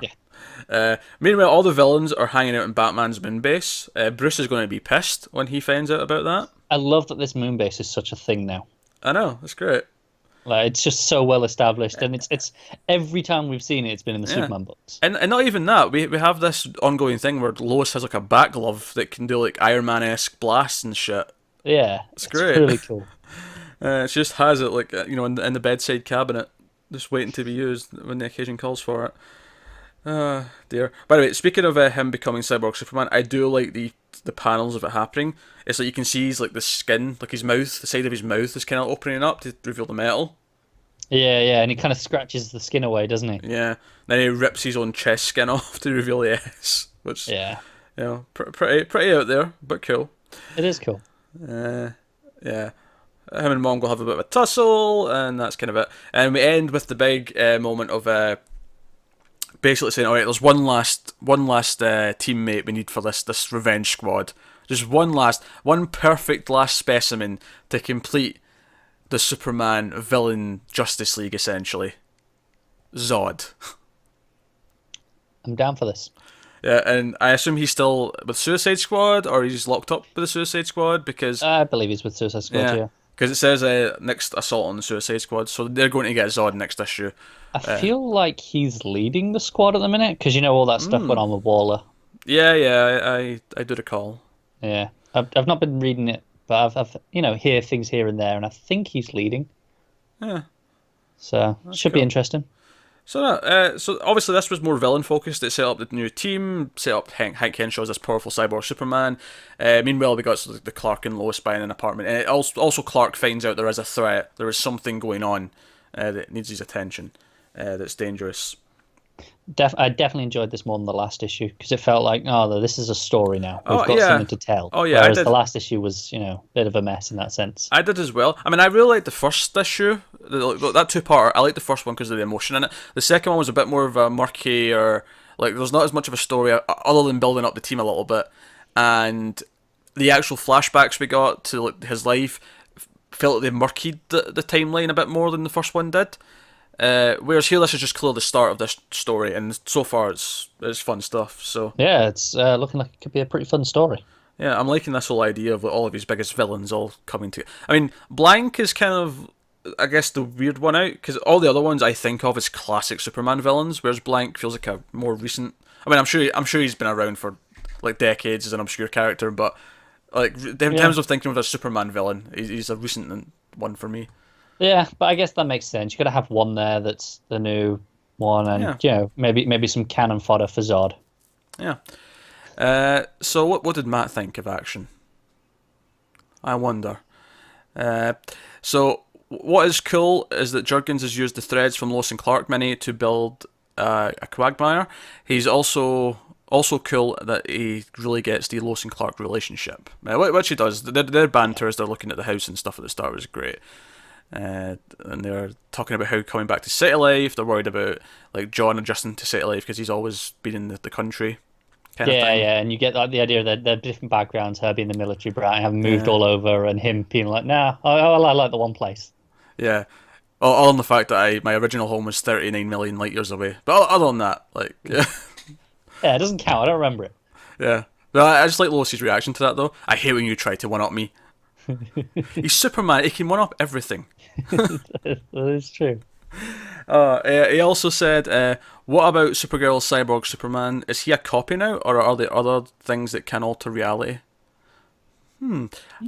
Yeah. Meanwhile, all the villains are hanging out in Batman's moon base. Bruce is going to be pissed when he finds out about that. I love that this moon base is such a thing now. I know, that's great. Like, it's just so well established, and it's every time we've seen it, it's been in the Superman books. And not even that, we have this ongoing thing where Lois has like a bat glove that can do like Iron Man-esque blasts and shit. Yeah, it's great. Really cool. She just has it like in the bedside cabinet, just waiting to be used when the occasion calls for it. Dear. By the way, speaking of him becoming Cyborg Superman, I do like the panels of it happening. It's like you can see the skin, like his mouth, the side of his mouth is kind of opening up to reveal the metal. Yeah, and he kind of scratches the skin away, doesn't he? Yeah. Then he rips his own chest skin off to reveal the S, which pretty out there, but cool. It is cool. Yeah. Him and Mongol have a bit of a tussle, and that's kind of it. And we end with the big moment of basically saying, all right, there's one last teammate we need for this revenge squad. Just one perfect last specimen to complete the Superman villain Justice League, essentially. Zod. I'm down for this. Yeah, and I assume he's still with Suicide Squad, or he's locked up with the Suicide Squad, because I believe he's with Suicide Squad, yeah. Because it says next assault on the Suicide Squad, so they're going to get Zod next issue. I feel like he's leading the squad at the minute, because all that stuff went on with Waller. Yeah, I do recall. Yeah, I've not been reading it, but I've hear things here and there, and I think he's leading. Yeah. So should be interesting. So so obviously this was more villain focused. It set up the new team, set up Hank Henshaw as this powerful cyborg Superman. Meanwhile, we got the Clark and Lois buying an apartment, and also Clark finds out there is a threat. There is something going on that needs his attention. That's dangerous. I definitely enjoyed this more than the last issue because it felt like, oh, this is a story now. We've got Yeah. something to tell. Oh yeah, Whereas the last issue was, a bit of a mess in that sense. I did as well. I mean, I really liked the first issue, that two-parter. I liked the first one because of the emotion in it. The second one was a bit more of a murky, or like there's not as much of a story other than building up the team a little bit, and the actual flashbacks we got to like, his life felt like they murkied the timeline a bit more than the first one did. Whereas here, this is just clearly the start of this story, and so far it's fun stuff. So yeah, it's looking like it could be a pretty fun story. Yeah, I'm liking this whole idea of like, all of his biggest villains all coming together. I mean, Blank is kind of, I guess, the weird one out, because all the other ones I think of as classic Superman villains, whereas Blank feels like a more recent. I mean, I'm sure he's been around for like decades as an obscure character, but like in terms of thinking of a Superman villain, he's a recent one for me. Yeah, but I guess that makes sense. You got to have one there that's the new one, and maybe some cannon fodder for Zod. Yeah. So what did Matt think of Action? I wonder. So what is cool is that Jurgens has used the threads from Lois and Clark mini to build a Quagmire. He's also cool that he really gets the Lois and Clark relationship, which he does. Their banter as they're looking at the house and stuff at the start was great. And they're talking about how coming back to city life, they're worried about like John adjusting to city life because he's always been in the country. Yeah, and you get the idea that they're different backgrounds, her being the military brat, having moved all over, and him being like, nah, I like the one place. Yeah. All on the fact that my original home was 39 million light years away. But other than that, like, yeah. Yeah, it doesn't count, I don't remember it. Yeah. But I just like Lois's reaction to that, though. I hate when you try to one-up me. He's Superman, he can one-up everything. That is true. He also said, what about Supergirl, Cyborg, Superman? Is he a copy now, or are there other things that can alter reality?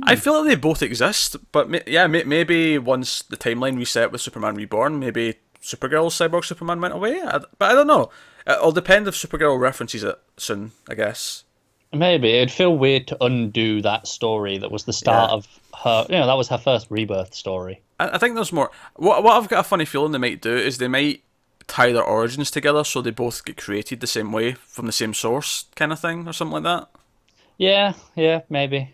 I feel like they both exist, but maybe once the timeline reset with Superman Reborn, maybe Supergirl, Cyborg, Superman went away? But I don't know. It'll depend if Supergirl references it soon, I guess. Maybe. It'd feel weird to undo that story that was the start of her, that was her first rebirth story. I think there's more. What I've got a funny feeling they might do is they might tie their origins together so they both get created the same way from the same source kind of thing or something like that. Yeah, maybe.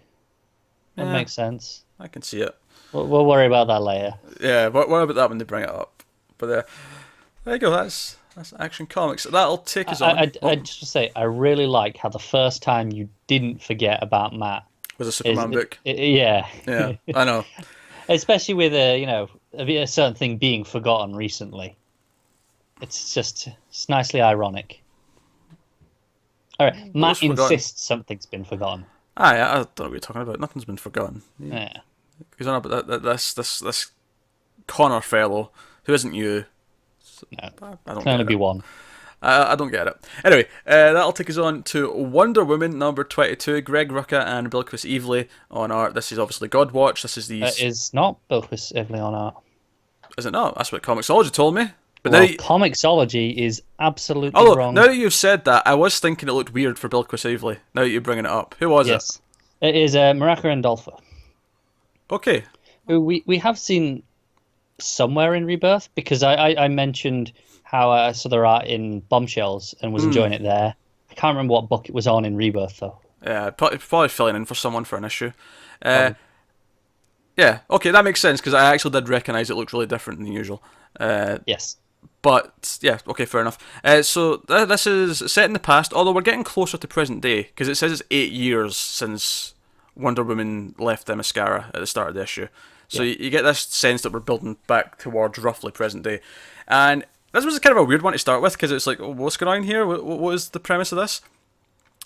That makes sense. I can see it. We'll worry about that later. Yeah, worry about that when they bring it up. But there you go, that's Action Comics. That'll take us on. I just say, I really like how the first time you didn't forget about Matt was a Superman book. Yeah, I know. Especially with a certain thing being forgotten recently. It's nicely ironic. All right, Matt insists something's been forgotten. I don't know what you're talking about. Nothing's been forgotten. Yeah. He's on about this Connor fellow who isn't you. No, I don't can only be one. I don't get it. Anyway, that'll take us on to Wonder Woman number 22. Greg Rucka and Bilquis Evely on art. This is obviously Godwatch. This is these. It is not Bilquis Evely on art. Is it not? That's what Comixology told me. But well, Comixology is absolutely wrong. Now that you've said that, I was thinking it looked weird for Bilquis Evely. Now that you're bringing it up, who was it? It is Mirka Andolfo. Okay. Who we have seen somewhere in Rebirth, because I mentioned how I saw their art in Bombshells and was enjoying it there. I can't remember what book it was on in Rebirth though. Yeah, probably filling in for someone for an issue. Yeah, okay, that makes sense because I actually did recognise it looked really different than usual. Yes. But, yeah, okay, fair enough. So, this is set in the past, although we're getting closer to present day, because it says it's 8 years since Wonder Woman left Themyscira at the start of the issue. So you get this sense that we're building back towards roughly present day. And this was kind of a weird one to start with, because it's like, what's going on here? What is the premise of this?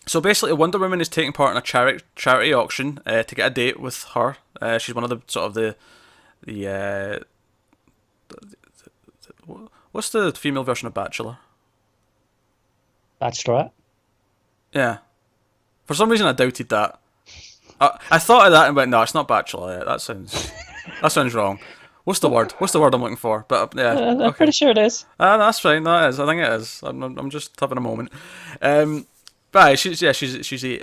So basically, Wonder Woman is taking part in a charity auction to get a date with her. She's one of the, sort of the what's the female version of Bachelor? Bachelorette? Yeah. For some reason I doubted that. I thought of that and went, no, it's not Bachelorette. That sounds wrong. What's the word? What's the word I'm looking for? But yeah, I'm pretty sure it is. That's fine. That is. I think it is. I'm just having a moment. But But she's a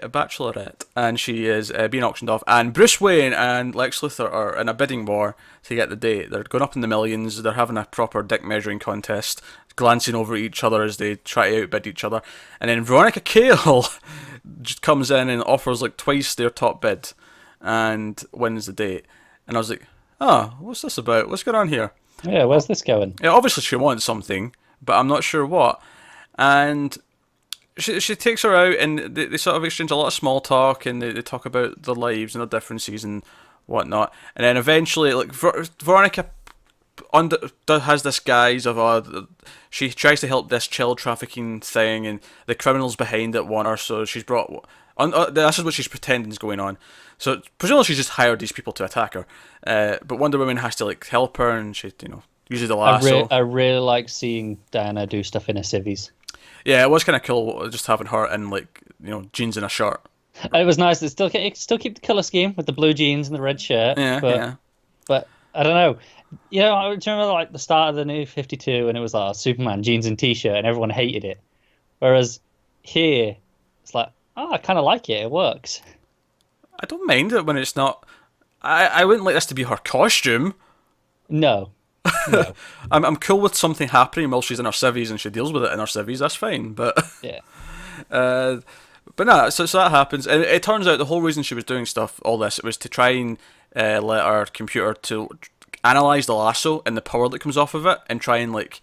bachelorette, and she is being auctioned off. And Bruce Wayne and Lex Luthor are in a bidding war to get the date. They're going up in the millions. They're having a proper dick measuring contest, glancing over at each other as they try to outbid each other. And then Veronica Cale just comes in and offers like twice their top bid, and wins the date. And I was like, oh, what's this about? What's going on here? Yeah, where's this going? Yeah, obviously she wants something, but I'm not sure what. And she takes her out, and they sort of exchange a lot of small talk, and they talk about their lives and their differences and whatnot. And then eventually, like, Veronica has this guise of she tries to help this child trafficking thing, and the criminals behind it want her, so she's brought. This is what she's pretending is going on. So presumably she's just hired these people to attack her. But Wonder Woman has to like help her, and she uses the lasso. I really like seeing Diana do stuff in her civvies. Yeah, it was kind of cool just having her in like jeans and a shirt. It was nice. It still keep the color scheme with the blue jeans and the red shirt. Yeah. But I don't know. I remember like the start of the New 52, and it was like Superman jeans and t-shirt, and everyone hated it. Whereas here, it's like, I kind of like it. It works. I don't mind it when it's not. I wouldn't like this to be her costume. No. I'm cool with something happening while she's in her civvies and she deals with it in her civvies. That's fine, but yeah. But no, so that happens, and it turns out the whole reason she was doing all this, it was to try and let her computer to analyze the lasso and the power that comes off of it, and try and like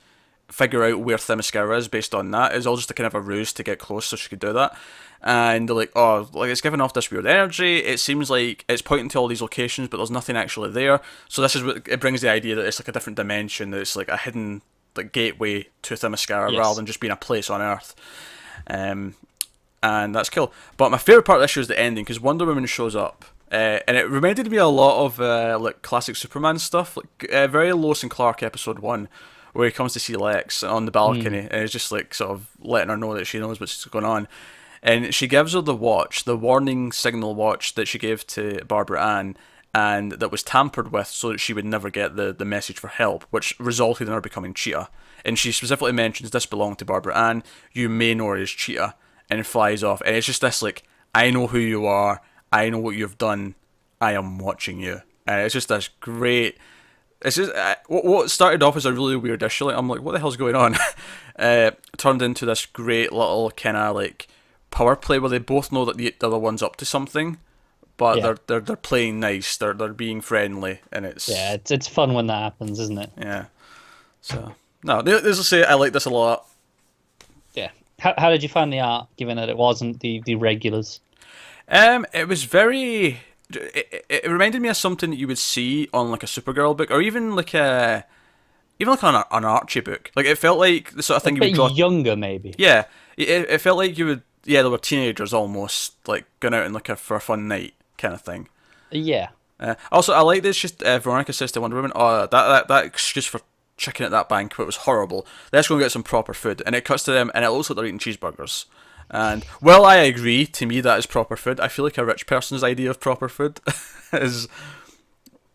figure out where Themyscira is based on that. It's all just a kind of a ruse to get close so she could do that. And they're like, it's giving off this weird energy. It seems like it's pointing to all these locations, but there's nothing actually there. So this is what it brings the idea that it's like a different dimension, that it's like a hidden like gateway to Themyscira, rather than just being a place on Earth. And that's cool. But my favourite part of this show is the ending, because Wonder Woman shows up. And it reminded me a lot of like classic Superman stuff, like very Lois and Clark episode 1, where he comes to see Lex on the balcony, and it's just like sort of letting her know that she knows what's going on. And she gives her the watch, the warning signal watch that she gave to Barbara Ann, and that was tampered with so that she would never get the message for help, which resulted in her becoming Cheetah. And she specifically mentions, this belonged to Barbara Ann, you may know her as Cheetah, and flies off. And it's just this like, I know who you are, I know what you've done, I am watching you. And it's just this great... It's just what started off as a really weird issue. Like, I'm like, what the hell's going on? Turned into this great little kind of like power play where they both know that the other one's up to something, but they're playing nice. They're being friendly, and it's fun when that happens, isn't it? Yeah. So no, as I say, I like this a lot. Yeah. How did you find the art, given that it wasn't the regulars? It was very. It reminded me of something that you would see on like a Supergirl book, or even like on an Archie book. Like it felt like the sort of thing you would draw. Younger, maybe. Yeah, it felt like you would. Yeah, they were teenagers almost, like going out and like for a fun night kind of thing. Yeah. Also, I like this. Just Veronica says to Wonder Woman, "Oh, that excuse for chicken at that banquet was horrible. Let's go and get some proper food." And it cuts to them, and it looks like they're eating cheeseburgers. And well, I agree. To me, that is proper food. I feel like a rich person's idea of proper food is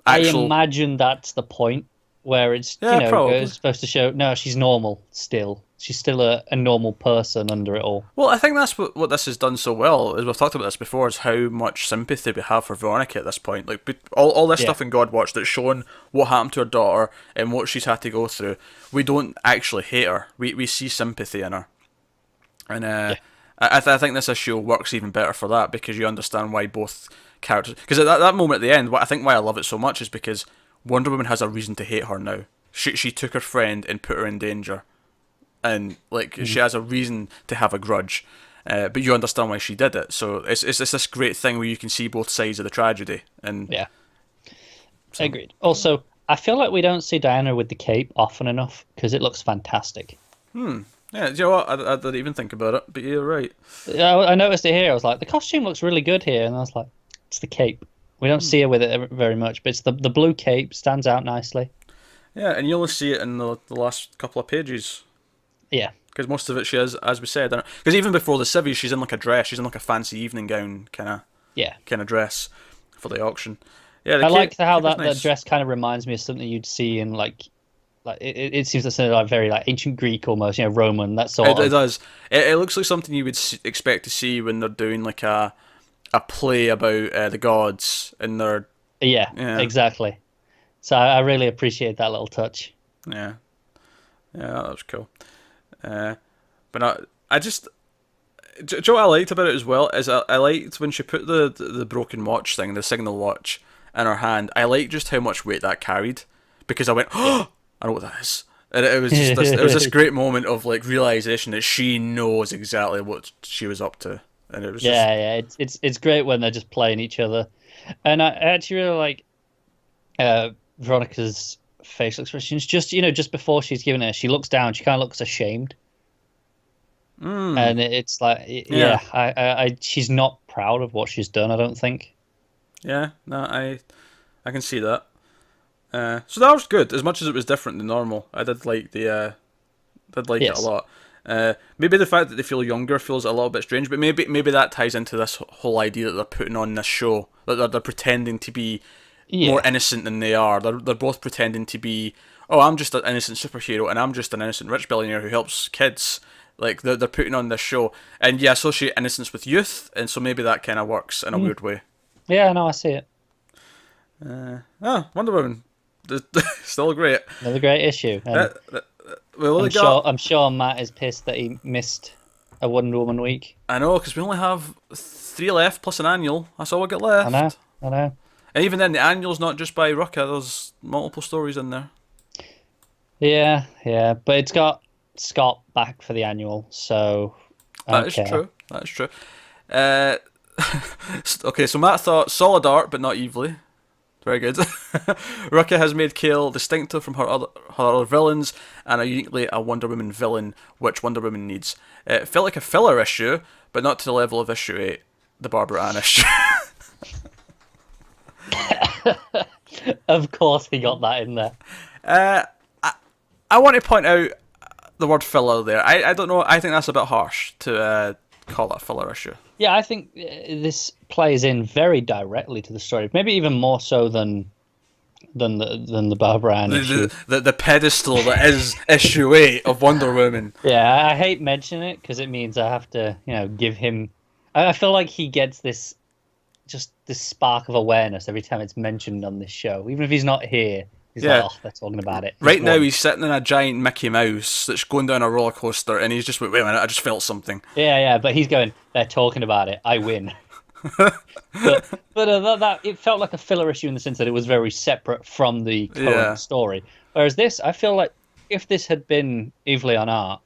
actual. I imagine that's the point where it's it's supposed to show. No, she's normal still. She's still a normal person under it all. Well, I think that's what this has done so well, as we've talked about this before, is how much sympathy we have for Veronica at this point. Like all this stuff in Godwatch that's shown what happened to her daughter and what she's had to go through. We don't actually hate her. We see sympathy in her, and I think this issue works even better for that, because you understand why both characters. Because at that moment at the end, I think why I love it so much is because Wonder Woman has a reason to hate her now. She took her friend and put her in danger. And she has a reason to have a grudge, but you understand why she did it. So it's this great thing where you can see both sides of the tragedy. And agreed. Also, I feel like we don't see Diana with the cape often enough, because it looks fantastic. Yeah, do you know what? I didn't even think about it, but you're right. Yeah, I noticed it here. I was like, the costume looks really good here, and I was like, it's the cape. We don't see her with it very much, but it's the blue cape stands out nicely. Yeah, and you only see it in the last couple of pages. Yeah. Because most of it she is, as we said, because even before the civvies, she's in like a dress, she's in like a fancy evening gown kind of dress for the auction. Yeah, I like how that dress kind of reminds me of something you'd see in like like it seems to sound like very like ancient Greek almost, Roman, that sort It of. does. It looks like something you would expect to see when they're doing like a play about the gods, and they're Yeah, yeah exactly. So I really appreciate that little touch. yeah yeah that was cool. But I just do you know what I liked about it as well is I liked when she put the broken watch thing, the signal watch, in her hand. I liked just how much weight that carried, because I went, Yeah. oh, I know what that is. And it was just this, it was this great moment of like realization that she knows exactly what she was up to, and it was just Yeah, yeah. It's great when they're just playing each other. And I actually really like Veronica's facial expressions. Just before she's giving it, she looks down, she kinda looks ashamed. And it's like, yeah yeah, she's not proud of what she's done, I don't think. yeah no I can see that. So that was good. As much as it was different than normal, I did like it a Yes. lot. Maybe the fact that they feel younger feels a little bit strange, but maybe that ties into this whole idea that they're putting on this show, that they're pretending to be more Yeah. innocent than they are. They're both pretending to be, oh, I'm just an innocent superhero, and I'm just an innocent rich billionaire who helps kids. Like they're putting on this show, and you associate innocence with youth, and so maybe that kind of works in a weird way. Yeah, no, I see it. Wonder Woman, still great. Another great issue. And We only got. I'm sure Matt is pissed that he missed a Wonder Woman week. I know, because we only have 3 left plus an annual. That's all we got I know, left. I know. And even then, the annual's not just by Rucka. There's multiple stories in there. Yeah, yeah, but it's got Scott back for the annual, so That is okay. true. That is true. Uh, okay, so Matt thought solid art, but not evilly. Very good. Rucka has made Kale distinctive from her other villains, and are uniquely a Wonder Woman villain, which Wonder Woman needs. It felt like a filler issue, but not to the level of issue 8, the Barbara Ann issue. Of course, he got that in there. I want to point out the word filler there. I don't know. I think that's a bit harsh to call that a filler issue. Yeah, I think this plays in very directly to the story, maybe even more so than the Barbara Ann issue. The pedestal that is issue 8 of Wonder Woman. Yeah, I hate mentioning it because it means I have to, give him. I feel like he gets this spark of awareness every time it's mentioned on this show, even if he's not here. He's Yeah. like, oh, they're talking about it. Right now, he's sitting in a giant Mickey Mouse that's going down a roller coaster, and he's just wait a minute, I just felt something. Yeah, but he's going, they're talking about it. I win. but that it felt like a filler issue in the sense that it was very separate from the current story. Whereas this, I feel like if this had been evilly on art,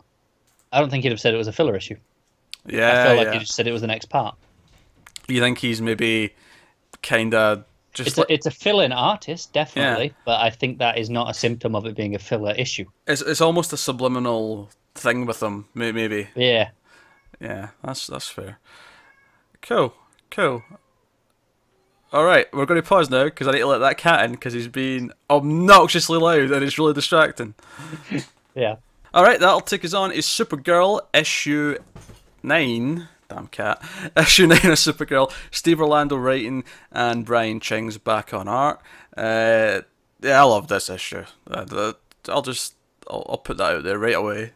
I don't think he'd have said it was a filler issue. Yeah, I feel like he just said it was the next part. You think he's maybe kind of just It's a fill-in artist, definitely, but I think that is not a symptom of it being a filler issue. It's almost a subliminal thing with him, maybe. Yeah. Yeah, that's fair. Cool. All right, we're going to pause now because I need to let that cat in because he's being obnoxiously loud and it's really distracting. Yeah. All right, that'll take us on is Supergirl issue 9. Damn cat. Issue 9 of Supergirl. Steve Orlando writing and Brian Ching's back on art. Yeah, I love this issue. I'll put that out there right away.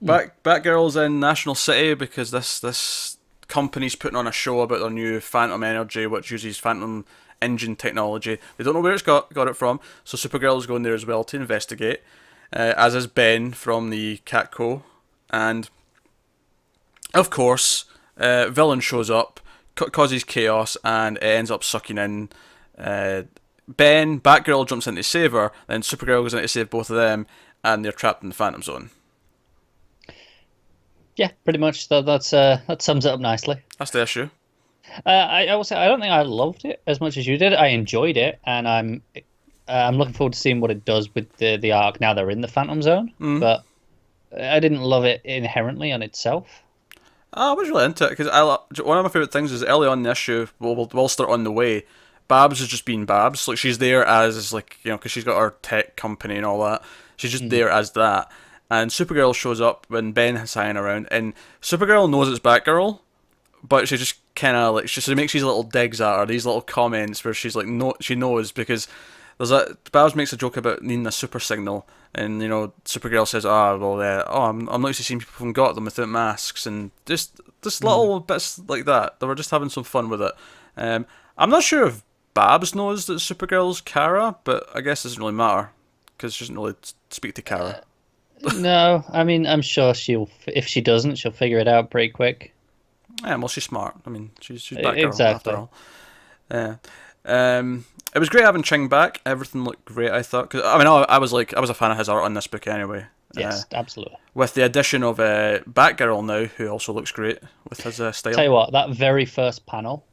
Batgirl's in National City because this company's putting on a show about their new Phantom Energy, which uses Phantom engine technology. They don't know where it's got it from, so Supergirl's going there as well to investigate. As is Ben from the Catco, and of course, villain shows up, causes chaos, and it ends up sucking in Ben. Batgirl jumps in to save her, then Supergirl goes in to save both of them, and they're trapped in the Phantom Zone. Yeah, pretty much. That sums it up nicely. That's the issue. I will say I don't think I loved it as much as you did. I enjoyed it, and I'm looking forward to seeing what it does with the arc now they're in the Phantom Zone. But I didn't love it inherently on itself. I was really into it because one of my favourite things is early on in the issue, we'll start on the way. Babs is just being Babs. Like she's there as because she's got her tech company and all that. She's just there as that. And Supergirl shows up when Ben is hanging around, and Supergirl knows it's Batgirl, but she just kind of she makes these little digs at her, these little comments where she's like, no, she knows because Babs makes a joke about needing a super signal, and Supergirl says, I'm not used to seeing people from Gotham without masks, and just little bits like that. They were just having some fun with it. I'm not sure if Babs knows that Supergirl's Kara, but I guess it doesn't really matter because she doesn't really speak to Kara. No, I mean, I'm sure if she doesn't, she'll figure it out pretty quick. Yeah, well, she's smart. I mean, she's Batgirl exactly. after all. Yeah. It was great having Ching back. Everything looked great, I thought. 'Cause, I mean, I was a fan of his art on this book anyway. Yes, absolutely. With the addition of Batgirl now, who also looks great with his style. Tell you what, that very first panel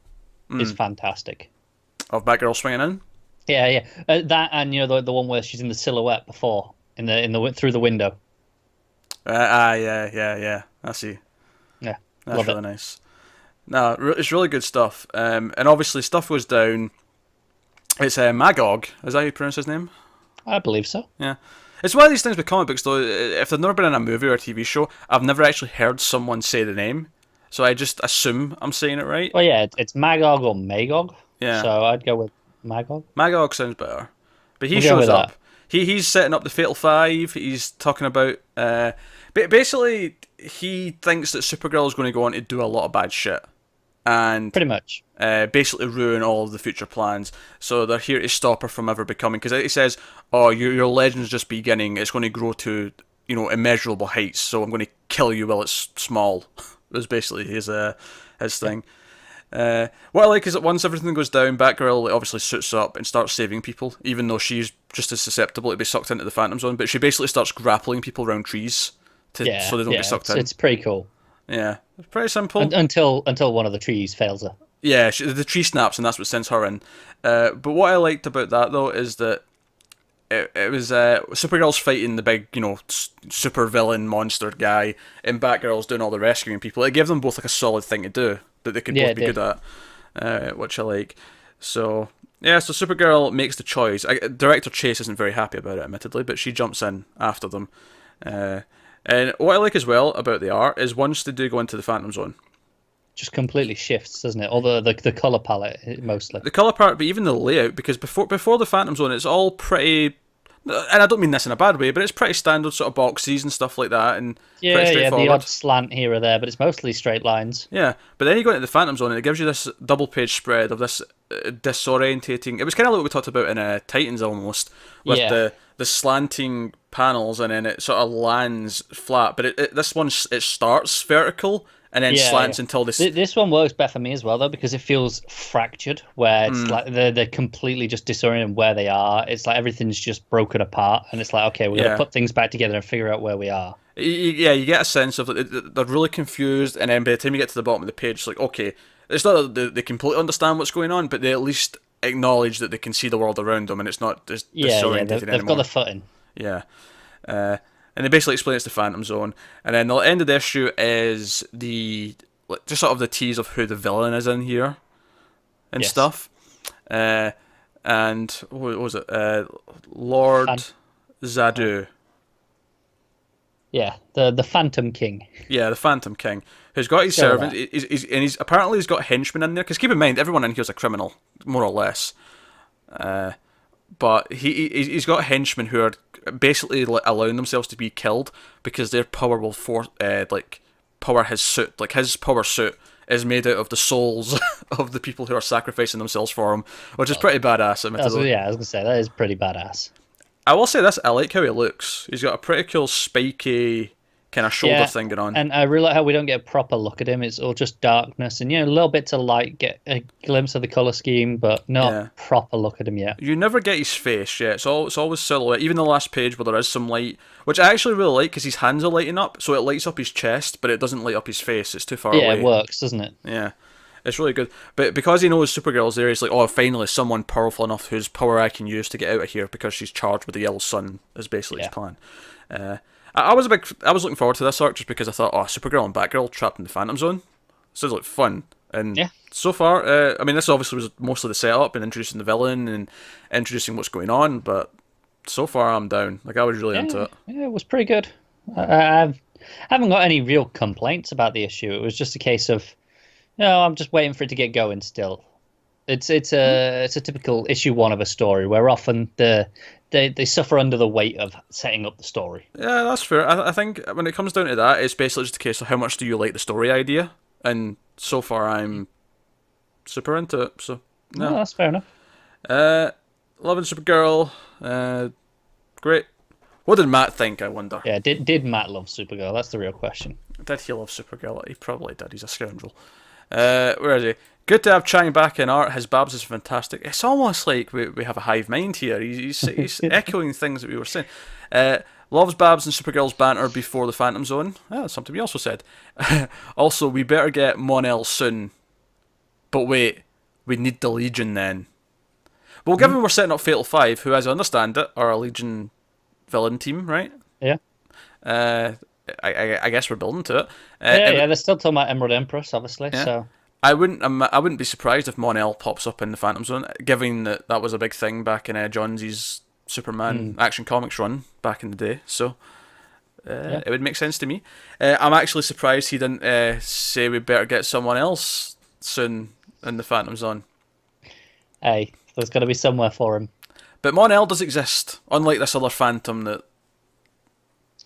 is fantastic. Of Batgirl swinging in. Yeah. That and the one where she's in the silhouette before in the through the window. Yeah. I see. Yeah, that's really nice. No, it's really good stuff. And obviously stuff goes down. It's Magog. Is that how you pronounce his name? I believe so. Yeah. It's one of these things with comic books, though. If they've never been in a movie or a TV show, I've never actually heard someone say the name. So I just assume I'm saying it right. Well, yeah, it's Magog or Magog. Yeah. So I'd go with Magog. Magog sounds better. But he shows up. He's setting up the Fatal Five. He's talking about... basically, he thinks that Supergirl is going to go on to do a lot of bad shit. And pretty much basically ruin all of the future plans. So they're here to stop her from ever becoming, because he says, your legend's just beginning, it's going to grow to immeasurable heights, so I'm going to kill you while it's small. Was basically his thing. What I like is that once everything goes down, Batgirl obviously suits up and starts saving people, even though she's just as susceptible to be sucked into the Phantom Zone, but she basically starts grappling people around trees so they don't get sucked in. It's pretty cool. Yeah, it's pretty simple. Until one of the trees fails her. Yeah, the tree snaps, and that's what sends her in. But what I liked about that, though, is that it was Supergirl's fighting the big, super villain monster guy, and Batgirl's doing all the rescuing people. It gave them both like a solid thing to do that they could both be good at, which I like. So Supergirl makes the choice. Director Chase isn't very happy about it, admittedly, but she jumps in after them. And what I like as well about the art is once they do go into the Phantom Zone, just completely shifts, doesn't it? All the color palette mostly. The color palette, but even the layout, because before the Phantom Zone, it's all pretty. And I don't mean this in a bad way, but it's pretty standard sort of boxes and stuff like that, and pretty straightforward. The odd slant here or there, but it's mostly straight lines. Yeah, but then you go into the Phantom Zone, and it gives you this double-page spread of this disorientating. It was kind of like what we talked about in Titans almost, with the slanting panels, and then it sort of lands flat. But this one, it starts vertical and then slants until this. This one works better for me as well, though, because it feels fractured, where it's like they're completely just disoriented where they are. It's like everything's just broken apart, and it's like, okay, we're gonna put things back together and figure out where we are. Yeah, you get a sense of they're really confused, and then by the time you get to the bottom of the page, it's like, okay, it's not that they completely understand what's going on, but they at least acknowledge that they can see the world around them, and it's not just disorientated anymore. They've got the footing. Yeah. And they basically explain it's the Phantom Zone, and then the end of the issue is just sort of the tease of who the villain is in here, and stuff. And what was it? Lord Zadu. Yeah, the Phantom King. Yeah, the Phantom King, who's got his servant. He's apparently got henchmen in there. Because keep in mind, everyone in here is a criminal, more or less. But he's got henchmen who are basically allowing themselves to be killed because their power will power his suit. Like his power suit is made out of the souls of the people who are sacrificing themselves for him, which is pretty badass. I was gonna say that is pretty badass. I will say this: I like how he looks. He's got a pretty cool spiky kind of shoulder thing going on. And I really like how we don't get a proper look at him. It's all just darkness and a little bits of light, get a glimpse of the colour scheme, but not a proper look at him yet. You never get his face yet. It's always silhouette. Even the last page where there is some light, which I actually really like because his hands are lighting up, so it lights up his chest, but it doesn't light up his face. It's too far away. Yeah, it works, doesn't it? Yeah. It's really good. But because he knows Supergirl's there, he's like, oh, finally someone powerful enough whose power I can use to get out of here because she's charged with the Yellow Sun, is basically his plan. I was looking forward to this arc just because I thought, Supergirl and Batgirl trapped in the Phantom Zone. Sounds like fun. And so far, this obviously was mostly the setup and introducing the villain and introducing what's going on, but so far I'm down. Like, I was really into it. Yeah, it was pretty good. I haven't got any real complaints about the issue. It was just a case of, I'm just waiting for it to get going still. It's a typical issue one of a story where often they suffer under the weight of setting up the story. Yeah, that's fair. I think when it comes down to that, it's basically just a case of how much do you like the story idea, and so far I'm super into it. So No, that's fair enough. Loving Supergirl. Great. What did Matt think, I wonder? Yeah, did Matt love Supergirl? That's the real question. Did he love Supergirl? He probably did. He's a scoundrel. Where is he? Good to have Chang back in art. His Babs is fantastic. It's almost like we have a hive mind here. He's echoing things that we were saying. Loves Babs and Supergirl's banter before the Phantom Zone. That's something we also said. Also, we better get Mon-El soon. But wait, we need the Legion then. Well, given we're setting up Fatal 5, who, as I understand it, are a Legion villain team, right? Yeah. I guess we're building to it. Yeah, they're still talking about Emerald Empress, obviously. Yeah. So I wouldn't be surprised if Mon-El pops up in the Phantom Zone, given that was a big thing back in Johnsy's Superman Action Comics run back in the day. So it would make sense to me. I'm actually surprised he didn't say we better get someone else soon in the Phantom Zone. Hey, there's got to be somewhere for him. But Mon-El does exist, unlike this other Phantom that.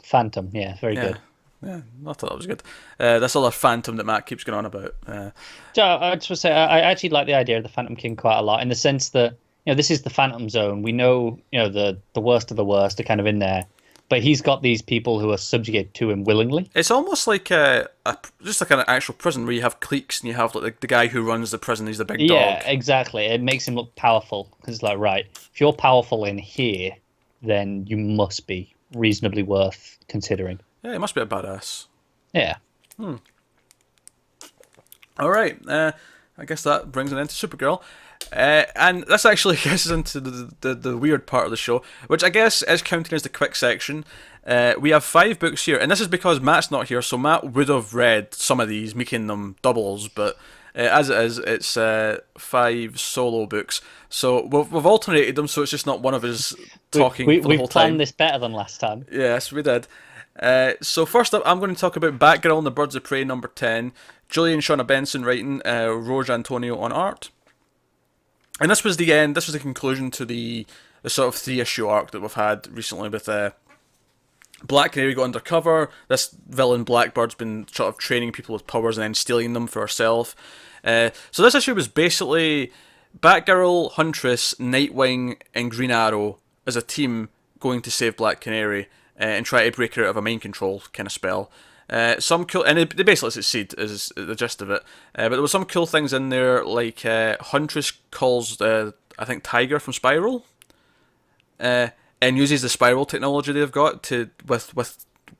Phantom, yeah, very good. Yeah, I thought that was good. This other Phantom that Matt keeps going on about. I just want to say, I actually like the idea of the Phantom King quite a lot, in the sense that this is the Phantom Zone. We know the worst of the worst are kind of in there, but he's got these people who are subjugated to him willingly. It's almost like just like an actual prison where you have cliques and you have like the guy who runs the prison. He's the big dog. Yeah, exactly. It makes him look powerful because it's like, right, if you're powerful in here, then you must be reasonably worth considering. Yeah, he must be a badass. Yeah. All right. I guess that brings an end to Supergirl. And this actually gets us into the weird part of the show, which I guess is counting as the quick section. We have 5 books here, and this is because Matt's not here, so Matt would have read some of these, making them doubles, but as it is, it's 5 solo books. So we've alternated them, so it's just not one of us talking for the whole time. We planned this better than last time. Yes, we did. So first up, I'm going to talk about Batgirl and the Birds of Prey number 10. Julian Shawna Benson writing, Roge Antonio on art. And this was the end. This was the conclusion to the sort of 3-issue arc that we've had recently with Black Canary got undercover. This villain Blackbird's been sort of training people with powers and then stealing them for herself. So this issue was basically Batgirl, Huntress, Nightwing, and Green Arrow as a team going to save Black Canary and try to break her out of a mind control kind of spell. Some cool, and they basically succeed is the gist of it. But there was some cool things in there, like Huntress calls I think Tiger from Spiral, and uses the Spiral technology they've got to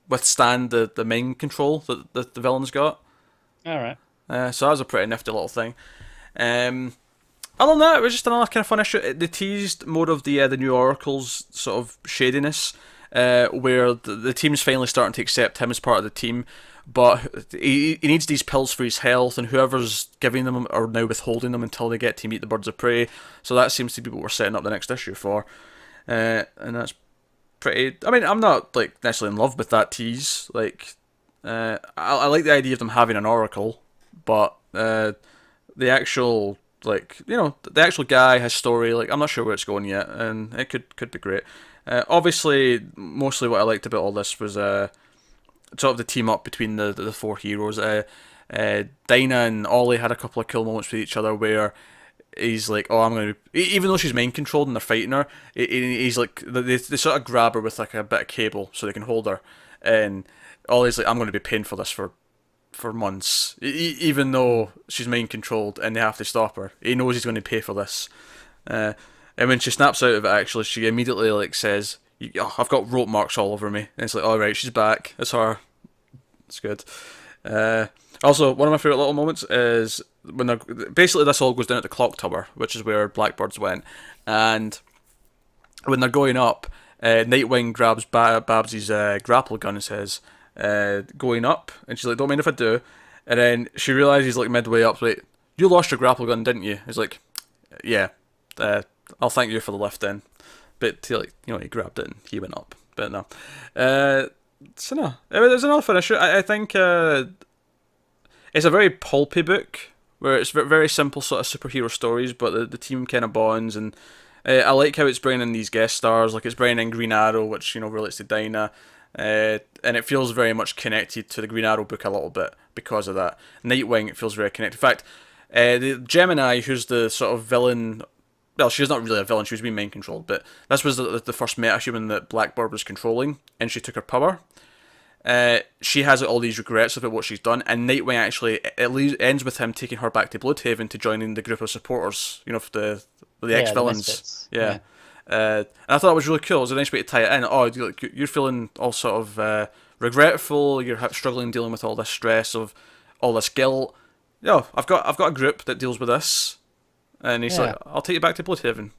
withstand the mind control that the villain's got. All right. So that was a pretty nifty little thing. Other than that, it was just another kind of fun issue. They teased more of the New Oracle's sort of shadiness. Where the team's finally starting to accept him as part of the team, but he needs these pills for his health, and whoever's giving them are now withholding them until they get to meet the Birds of Prey. So that seems to be what we're setting up the next issue for, and that's pretty. I mean, I'm not like necessarily in love with that tease. Like, I like the idea of them having an Oracle, but the actual the actual guy, his story, like I'm not sure where it's going yet, and it could be great. Obviously, mostly what I liked about all this was sort of the team up between the 4 heroes. Dinah and Ollie had a couple of cool moments with each other where he's like, "Oh, I'm going to," even though she's mind controlled and they're fighting her, he's like, they sort of grab her with like a bit of cable so they can hold her, and Ollie's like, "I'm going to be paying for this for months," even though she's mind controlled and they have to stop her. He knows he's going to pay for this. And when she snaps out of it, actually, she immediately says, "I've got rope marks all over me." And it's like, all right, she's back. It's her. It's good. Also, one of my favourite little moments is when they're basically this all goes down at the clock tower, which is where Blackbirds went, and when they're going up, Nightwing grabs Babsy's grapple gun and says, "Going up," and she's like, "Don't mind if I do," and then she realises like midway up, like, "You lost your grapple gun, didn't you?" He's like, "Yeah. I'll thank you for the lift then," but he grabbed it and he went up. But no, so no, there's another fun issue. I think it's a very pulpy book, where it's very simple sort of superhero stories, but the team kind of bonds, and I like how it's bringing in these guest stars, like it's bringing in Green Arrow, which relates to Dinah, and it feels very much connected to the Green Arrow book a little bit because of that. Nightwing, it feels very connected. In fact, the Gemini, who's the sort of villain. Well, she's not really a villain, she was being mind controlled, but this was the first metahuman that Blackbird was controlling, and she took her power. She has all these regrets about what she's done, and Nightwing actually ends with him taking her back to Bloodhaven to join in the group of supporters, for the ex-villains. Yeah. And I thought it was really cool. It was a nice way to tie it in. Oh, you're feeling all sort of regretful, you're struggling dealing with all this stress of all this guilt. I've got a group that deals with this. And he's like, I'll take you back to Bloodhaven.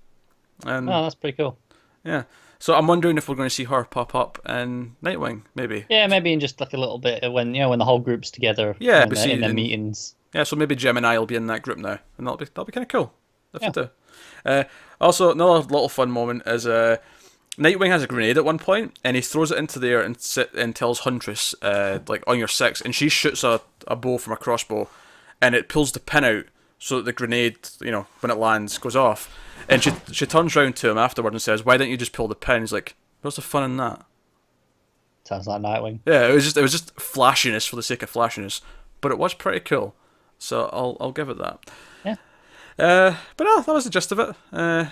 And, that's pretty cool. Yeah. So I'm wondering if we're going to see her pop up in Nightwing, maybe. Yeah, maybe in just like a little bit when when the whole group's together. Yeah, in their meetings. Yeah, so maybe Gemini will be in that group now, and that'll be kind of cool. If they do. Also, another little fun moment is Nightwing has a grenade at one point, and he throws it into the air and tells Huntress, like, on your 6, and she shoots a bow from a crossbow, and it pulls the pin out. So that the grenade, when it lands, goes off. And she turns round to him afterward and says, "Why didn't you just pull the pin?" He's like, "What's the fun in that?" Sounds like Nightwing. Yeah, it was just flashiness for the sake of flashiness, but it was pretty cool. So I'll give it that. Yeah. But no, that was the gist of it.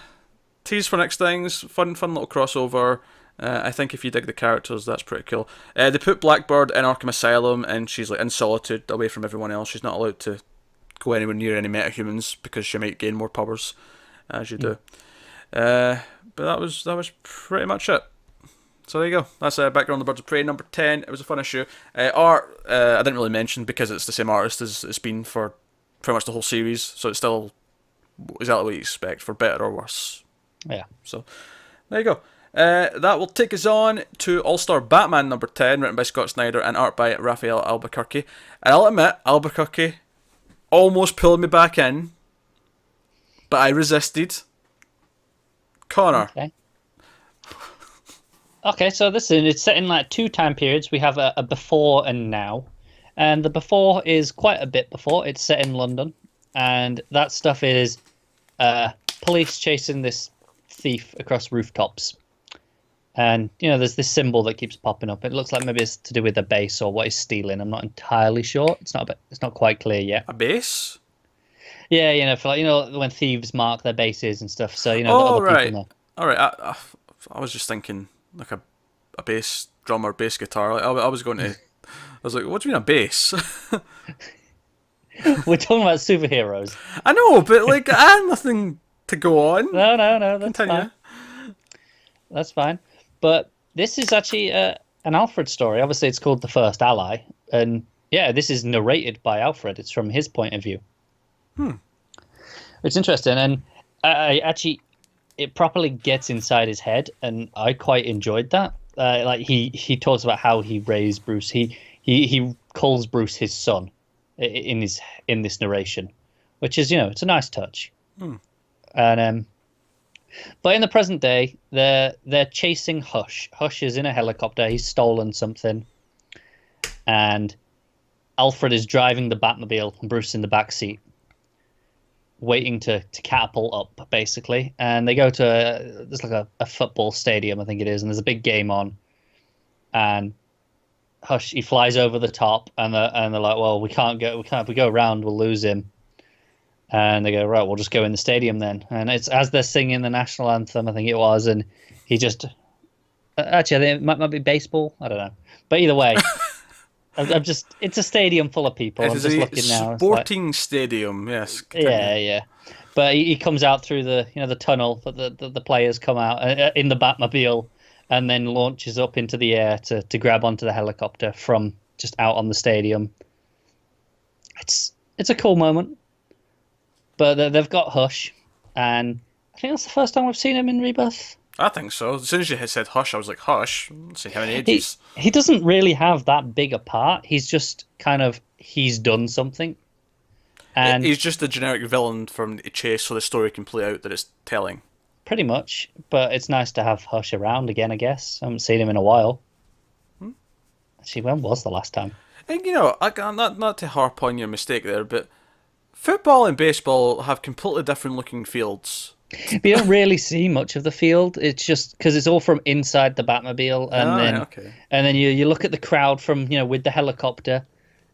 Tease for next things, fun little crossover. I think if you dig the characters, that's pretty cool. They put Blackbird in Arkham Asylum, and she's like in solitude, away from everyone else. She's not allowed to go anywhere near any metahumans because she might gain more powers as you do. But that was pretty much it. So there you go. That's Batgirl and the Birds of Prey number 10. It was a fun issue. Art, I didn't really mention because it's the same artist as it's been for pretty much the whole series. So it's still exactly what you expect, for better or worse. Yeah. So there you go. That will take us on to All-Star Batman number 10, written by Scott Snyder and art by Rafael Albuquerque. And I'll admit, Albuquerque almost pulled me back in, but I resisted. Connor. Okay, so it's set in like 2 time periods. We have a before and now. And the before is quite a bit before. It's set in London. And that stuff is police chasing this thief across rooftops. And, there's this symbol that keeps popping up. It looks like maybe it's to do with the base or what he's stealing. I'm not entirely sure. It's not quite clear yet. A base? Yeah, for when thieves mark their bases and stuff. So, the oh, other right. people know. All right. I was just thinking like a bass drum or bass guitar. Like, I was going to... I was like, what do you mean a bass? We're talking about superheroes. I know, but like I had nothing to go on. No, that's Continue. fine. That's fine. But this is actually an Alfred story. Obviously, it's called The First Ally. And yeah, this is narrated by Alfred. It's from his point of view. It's interesting. And I actually, it properly gets inside his head. And I quite enjoyed that. Like he talks about how he raised Bruce. He calls Bruce his son in this narration, which is, it's a nice touch. And but in the present day, they're chasing Hush. Hush is in a helicopter. He's stolen something, and Alfred is driving the Batmobile, and Bruce in the back seat, waiting to catapult up, basically. And they go to there's like a football stadium, I think it is, and there's a big game on. And Hush, he flies over the top, and they're like, well, we can't. If we go around, we'll lose him. And they go, right, we'll just go in the stadium then. And it's as they're singing the national anthem, I think it was, and he just... Actually, I think it might be baseball. I don't know. But either way, I'm just... It's a stadium full of people. I'm just looking now. Sporting stadium, yes. Yeah. But he comes out through the tunnel that the players come out in the Batmobile, and then launches up into the air to grab onto the helicopter from just out on the stadium. It's a cool moment. But they've got Hush, and I think that's the first time we've seen him in Rebirth. I think so. As soon as you had said Hush, I was like, Hush? Let's see how many ages. He doesn't really have that big a part. He's just kind of, he's done something. And he's just a generic villain from a chase so the story can play out that it's telling. Pretty much. But it's nice to have Hush around again, I guess. I haven't seen him in a while. Actually, when was the last time? And, not to harp on your mistake there, but Football and baseball have completely different looking fields. But you don't really see much of the field. It's just because it's all from inside the Batmobile, and then Okay. and then you look at the crowd from with the helicopter,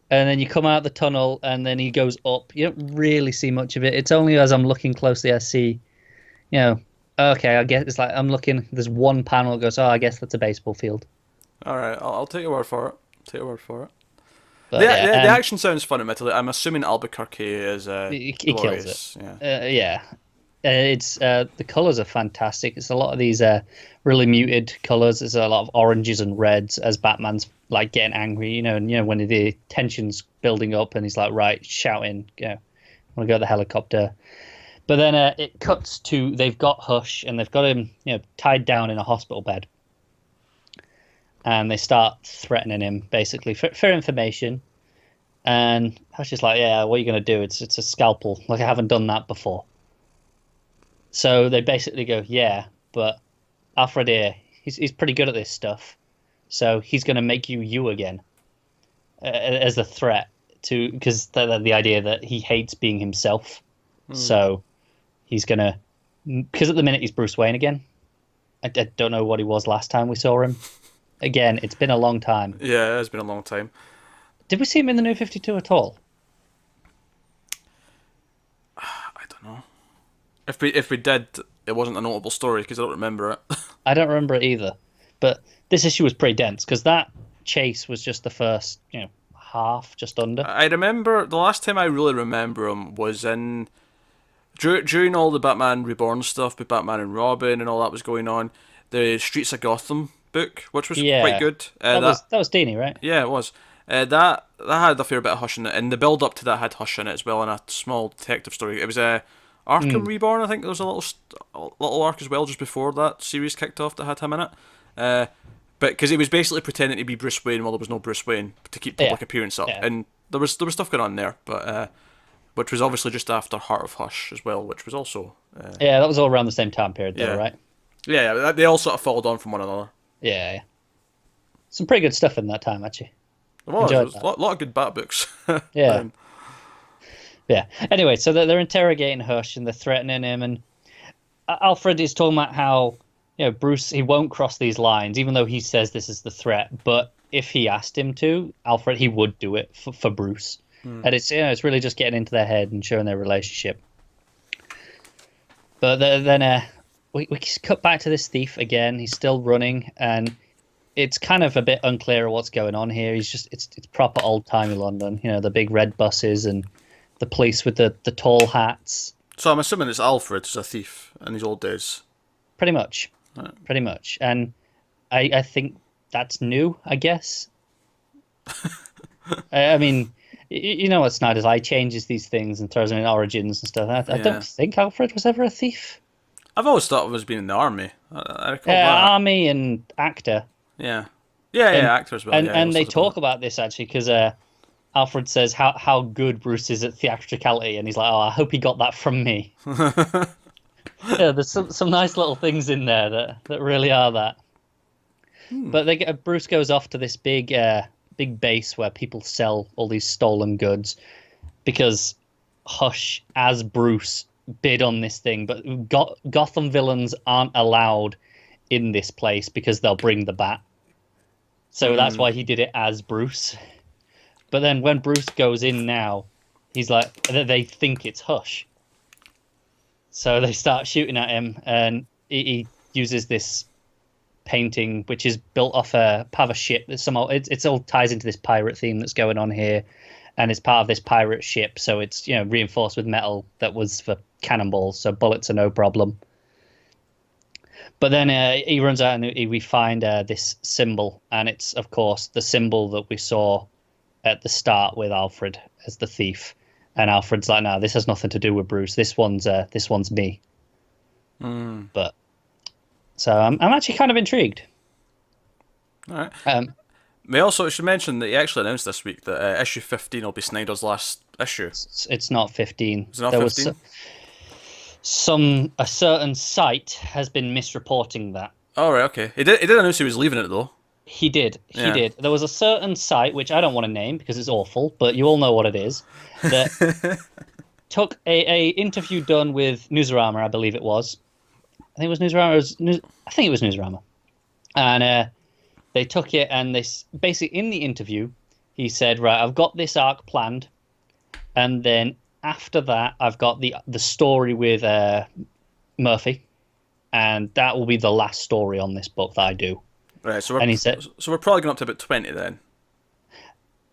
and then you come out the tunnel, and then he goes up. You don't really see much of it. It's only as I'm looking closely I see, okay, I guess it's like I'm looking. There's one panel that goes, oh, I guess that's a baseball field. All right, I'll take your word for it. Take your word for it. But The yeah, action sounds fun, admittedly. I'm assuming Albuquerque is he kills glorious. it. Yeah. Yeah. It's the colors are fantastic. It's a lot of these really muted colors. There's a lot of oranges and reds as Batman's like getting angry, and when the tension's building up and he's like, right, shouting, I want to go to the helicopter. But then it cuts to they've got Hush and they've got him, tied down in a hospital bed, and they start threatening him basically for information. And Hush is like, yeah, what are you gonna do? It's a scalpel. Like I haven't done that before. So they basically go, yeah, but Alfred here, he's pretty good at this stuff. So he's going to make you again as a threat because the idea that he hates being himself. So he's going to, because at the minute he's Bruce Wayne again. I don't know what he was last time we saw him. Again, it's been a long time. Yeah, it's been a long time. Did we see him in the New 52 at all? I don't know. If we did, it wasn't a notable story because I don't remember it. I don't remember it either. But this issue was pretty dense because that chase was just the first, half, just under. I remember the last time I really remember him was in during all the Batman Reborn stuff with Batman and Robin and all that was going on. The Streets of Gotham book, which was quite good. That was Dini, right? Yeah, it was. That had a fair bit of Hush in it, and the build up to that had Hush in it as well, and a small detective story. It was Arkham Reborn, I think there was a little arc as well just before that series kicked off that had him in it. But because he was basically pretending to be Bruce Wayne while there was no Bruce Wayne to keep public appearance up, and there was stuff going on there, but which was obviously just after Heart of Hush as well, which was also that was all around the same time period, though, right? Yeah, they all sort of followed on from one another. Yeah. Some pretty good stuff in that time, actually. There was a lot of good Bat books. Yeah. Yeah. Anyway, so they're interrogating Hush and they're threatening him, and Alfred is talking about how Bruce, he won't cross these lines, even though he says this is the threat. But if he asked him to, Alfred, he would do it for Bruce. And it's really just getting into their head and showing their relationship. But then we cut back to this thief again. He's still running, and it's kind of a bit unclear what's going on here. It's proper old timey London. The big red buses and the police with the tall hats. So I'm assuming it's Alfred as a thief in his old days. Pretty much. Right. Pretty much. And I think that's new, I guess. I mean, you know what Snyder's like, changes these things and throws them in origins and stuff. I don't think Alfred was ever a thief. I've always thought of him as being in the army. I recall that. Army and actor. Yeah. Actor as well. And they talk about this, actually, because Alfred says how good Bruce is at theatricality, and he's like, oh, I hope he got that from me. There's some nice little things in there that really are that. But Bruce goes off to this big base where people sell all these stolen goods because Hush, as Bruce, bid on this thing, but Gotham villains aren't allowed in this place because they'll bring the bat. So that's why he did it as Bruce. But then when Bruce goes in now, he's like, they think it's Hush. So they start shooting at him, and he uses this painting, which is built off a part of a ship. It's all ties into this pirate theme that's going on here, and it's part of this pirate ship. So it's reinforced with metal that was for cannonballs, so bullets are no problem. But then he runs out, and we find this symbol, and it's of course the symbol that we saw at the start with Alfred as the thief. And Alfred's like, no, this has nothing to do with Bruce. This one's me. But so I'm actually kind of intrigued. All right. We also should mention that he actually announced this week that issue 15 will be Snyder's last issue. It's not 15. It's not 15? A certain site has been misreporting that. Oh, right, okay. He did announce he was leaving it, though. He did. There was a certain site, which I don't want to name because it's awful, but you all know what it is, that took a interview done with Newsarama, I believe it was. I think it was Newsarama. I think it was Newsarama, and they took it and basically in the interview, he said, "Right, I've got this arc planned, and then after that, I've got the story with Murphy, and that will be the last story on this book that I do." Right. So we're probably going up to about 20 then.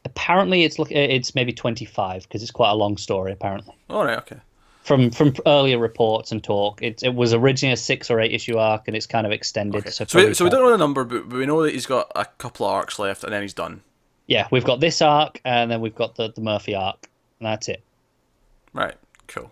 Apparently, it's maybe 25 because it's quite a long story. Apparently. All right. Okay. From earlier reports and talk, it was originally a 6 or 8 issue arc, and it's kind of extended. Okay. So we don't know the number, but we know that he's got a couple of arcs left, and then he's done. Yeah, we've got this arc, and then we've got the Murphy arc, and that's it. Right. Cool.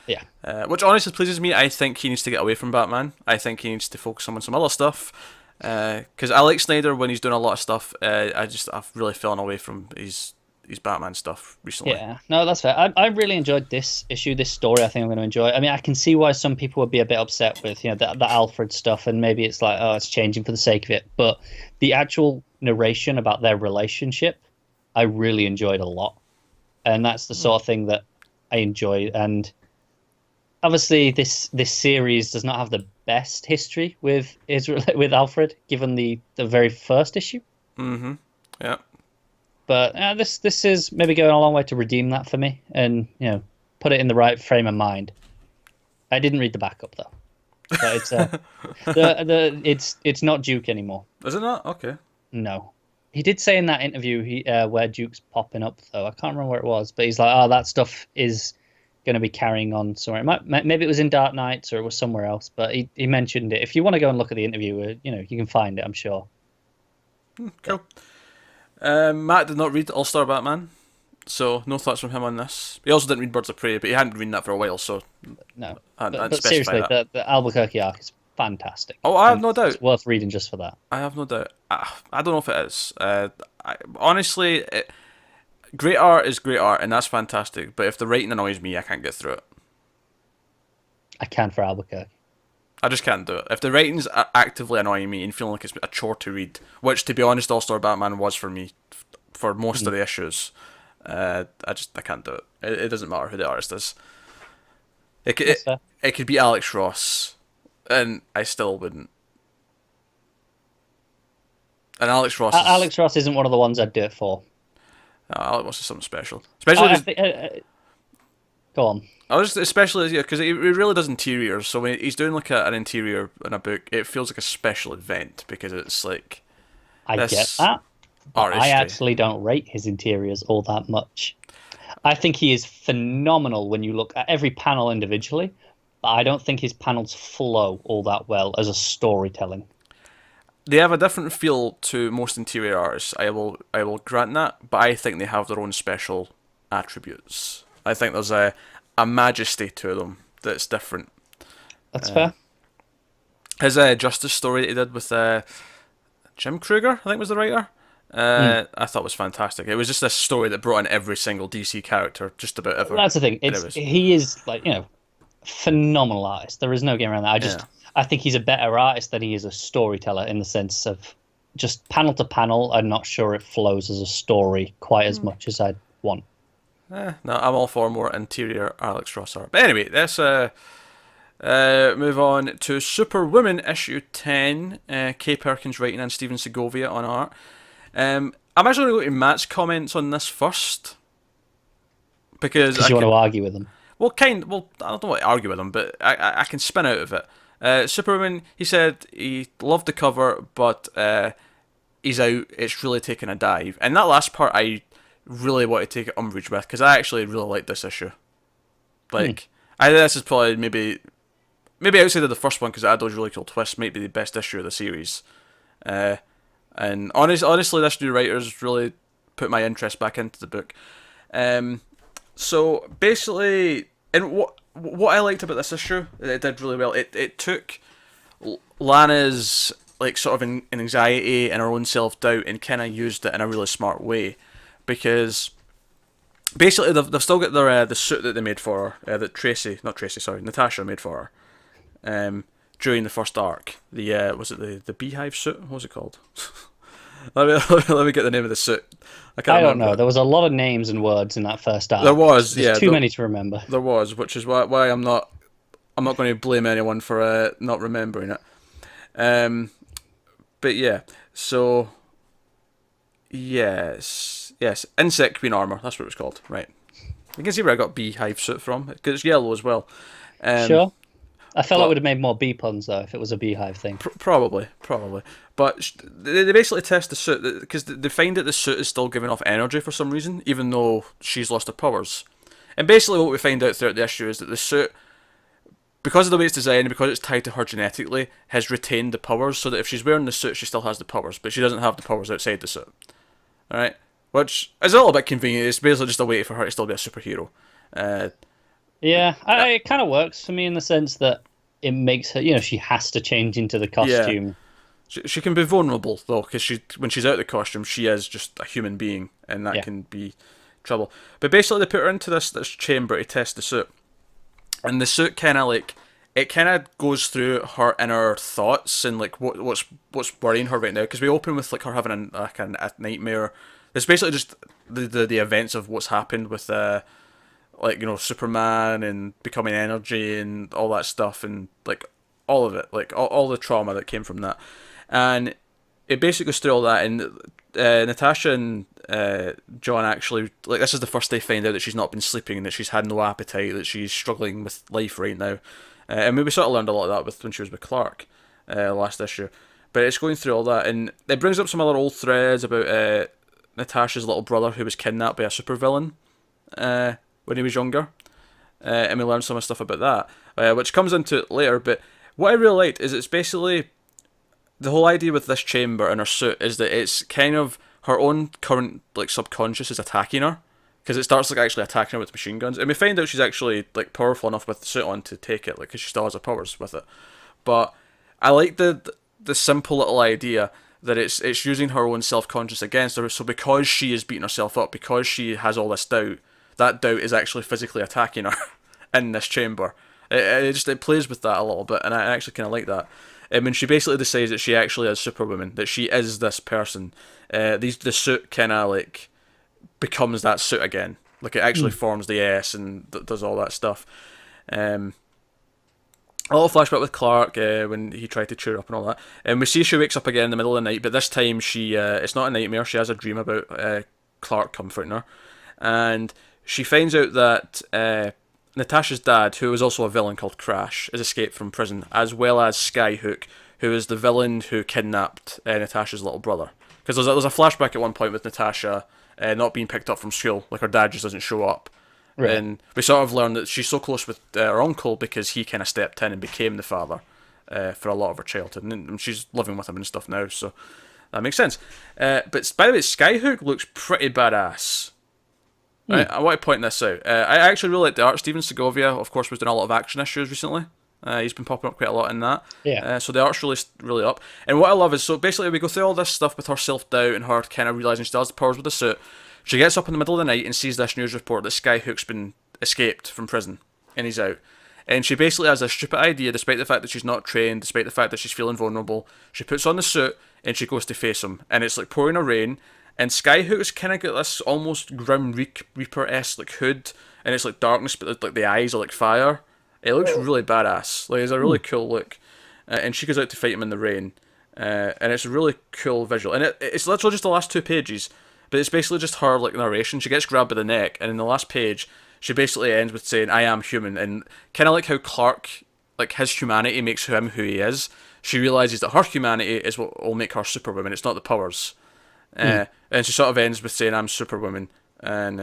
Yeah. Which honestly pleases me. I think he needs to get away from Batman. I think he needs to focus on some other stuff. Because I like Snyder when he's doing a lot of stuff. I've really fallen away from his Batman stuff recently. Yeah, no, that's fair. I really enjoyed this issue, this story. I think I'm going to enjoy it. I mean, I can see why some people would be a bit upset with the Alfred stuff, and maybe it's like, oh, it's changing for the sake of it. But the actual narration about their relationship, I really enjoyed a lot, and that's the sort of thing that I enjoy. And obviously, this series does not have the best history with Alfred, given the very first issue. Mm-hmm. Yeah. But this is maybe going a long way to redeem that for me, and put it in the right frame of mind. I didn't read the backup though, but it's it's not Duke anymore. Is it not? Okay. No, he did say in that interview where Duke's popping up though. I can't remember where it was, but he's like, oh, that stuff is going to be carrying on somewhere. Maybe it was in Dark Knights or it was somewhere else, but he mentioned it. If you want to go and look at the interview, you can find it, I'm sure. Cool. Matt did not read All-Star Batman, so no thoughts from him on this. He also didn't read Birds of Prey, but he hadn't readed that for a while, so... No, but seriously, the Albuquerque arc is fantastic. Oh, I have no doubt. It's worth reading just for that. I have no doubt. I don't know if it is. Honestly, great art is great art, and that's fantastic, but if the writing annoys me, I can't get through it. I can for Albuquerque. I just can't do it. If the writing's actively annoying me and feeling like it's a chore to read, which, to be honest, All-Star Batman was for me for most of the issues, I can't do it. It doesn't matter who the artist is. It could be Alex Ross, and I still wouldn't. And Alex Ross Alex Ross isn't one of the ones I'd do it for. Alex Ross is something special. Especially go on. Especially because he really does interiors. So when he's doing like an interior in a book, it feels like a special event because it's like. I get that. I actually don't rate his interiors all that much. I think he is phenomenal when you look at every panel individually, but I don't think his panels flow all that well as a storytelling. They have a different feel to most interior artists. I will grant that, but I think they have their own special attributes. I think there's a majesty to them that's different. That's fair. His Justice story that he did with Jim Krueger, I think was the writer, I thought was fantastic. It was just a story that brought in every single DC character, just about ever. That's the thing. He is phenomenal artist. There is no getting around that. I think he's a better artist than he is a storyteller in the sense of just panel to panel. I'm not sure it flows as a story quite as much as I'd want. No, I'm all for more interior Alex Ross art. But anyway, let's move on to Superwoman issue 10. Kay Perkins writing and Steven Segovia on art. I'm actually going to go to Matt's comments on this first. Because you want to argue with them. Well, I don't want to argue with him, but I can spin out of it. Superwoman, he said he loved the cover, but he's out. It's really taken a dive. And that last part, I really want to take umbrage with, because I actually really like this issue. I think this is probably maybe outside of the first one, because it had those really cool twists, might be the best issue of the series. And honestly, this new writer's really put my interest back into the book. So basically, and what I liked about this issue, it did really well. It took Lana's sort of anxiety and her own self-doubt and kind of used it in a really smart way, because basically they've still got their the suit that they made for her, that Natasha made for her, during the first arc. Was it the beehive suit? What was it called? Let me let me get the name of the suit. I can't I don't remember. know. There was a lot of names and words in that first arc. There was, There's yeah, too many to remember. there was, which is why I'm not going to blame anyone for not remembering it. But yeah, so yes, insect queen armor. That's what it was called, right? You can see where I got beehive suit from because it's yellow as well. Sure. I felt like it but- would have made more bee puns though if it was a beehive thing. Probably. But they basically test the suit because they find that the suit is still giving off energy for some reason, even though she's lost her powers. And basically, what we find out throughout the issue is that the suit, because of the way it's designed, because it's tied to her genetically, has retained the powers. So that if she's wearing the suit, she still has the powers, but she doesn't have the powers outside the suit. All right, which is a little bit convenient. It's basically just a way for her to still be a superhero. Yeah, it kind of works for me in the sense that it makes her, she has to change into the costume. She can be vulnerable though, because when she's out of the costume, she is just a human being, and that can be trouble. But basically, they put her into this chamber to test the suit, and the suit kind of goes through her inner thoughts and like what's worrying her right now. Because we open with like her having a nightmare. It's basically just the events of what's happened with Superman and becoming energy and all that stuff, and like all of it, like all the trauma that came from that. And it basically goes through all that, and Natasha and John actually, like, this is the first they find out that she's not been sleeping, that she's had no appetite, that she's struggling with life right now. And we sort of learned a lot of that when she was with Clark last issue. But it's going through all that, and it brings up some other old threads about Natasha's little brother who was kidnapped by a supervillain when he was younger. And we learned some stuff about that, which comes into it later. But what I really liked is it's basically the whole idea with this chamber and her suit is that it's kind of her own current like subconscious is attacking her, because it starts like actually attacking her with machine guns, and we find out she's actually like powerful enough with the suit on to take it, like, because she still has her powers with it. But I like the simple little idea that it's using her own self-conscious against her. So because she is beating herself up, because she has all this doubt, that doubt is actually physically attacking her in this chamber. It plays with that a little bit, and I actually kind of like that. I mean, she basically decides that she actually is Superwoman, that she is this person. The suit kind of like becomes that suit again. Like, it actually forms the S and does all that stuff. A little flashback with Clark when he tried to cheer her up and all that. And we see she wakes up again in the middle of the night, but this time she it's not a nightmare. She has a dream about Clark comforting her, and she finds out that Natasha's dad, who is also a villain called Crash, has escaped from prison, as well as Skyhook, who is the villain who kidnapped Natasha's little brother. Because there's a flashback at one point with Natasha not being picked up from school, like her dad just doesn't show up. Right. And we sort of learn that she's so close with her uncle because he kind of stepped in and became the father for a lot of her childhood. And she's living with him and stuff now, so that makes sense. But by the way, Skyhook looks pretty badass. Right, I want to point this out. I actually really like the art. Steven Segovia, of course, was doing a lot of action issues recently. He's been popping up quite a lot in that. Yeah. So the art's really up. And what I love is, so basically we go through all this stuff with her self-doubt and her kind of realising she still has the powers with the suit. She gets up in the middle of the night and sees this news report that Skyhook's been escaped from prison and he's out. And she basically has a stupid idea, despite the fact that she's not trained, despite the fact that she's feeling vulnerable. She puts on the suit and she goes to face him. And it's like pouring a rain. And Skyhook's kind of got this almost Grim Reaper-esque like hood, and it's like darkness, but like the eyes are like fire. It looks really badass. Like, it's a really cool look. And she goes out to fight him in the rain, and it's a really cool visual. And it's literally just the last 2 pages, but it's basically just her like narration. She gets grabbed by the neck, and in the last page, she basically ends with saying, "I am human," and kind of like how Clark, like, his humanity makes him who he is. She realizes that her humanity is what will make her Superwoman. It's not the powers. And she sort of ends with saying, "I'm Superwoman," and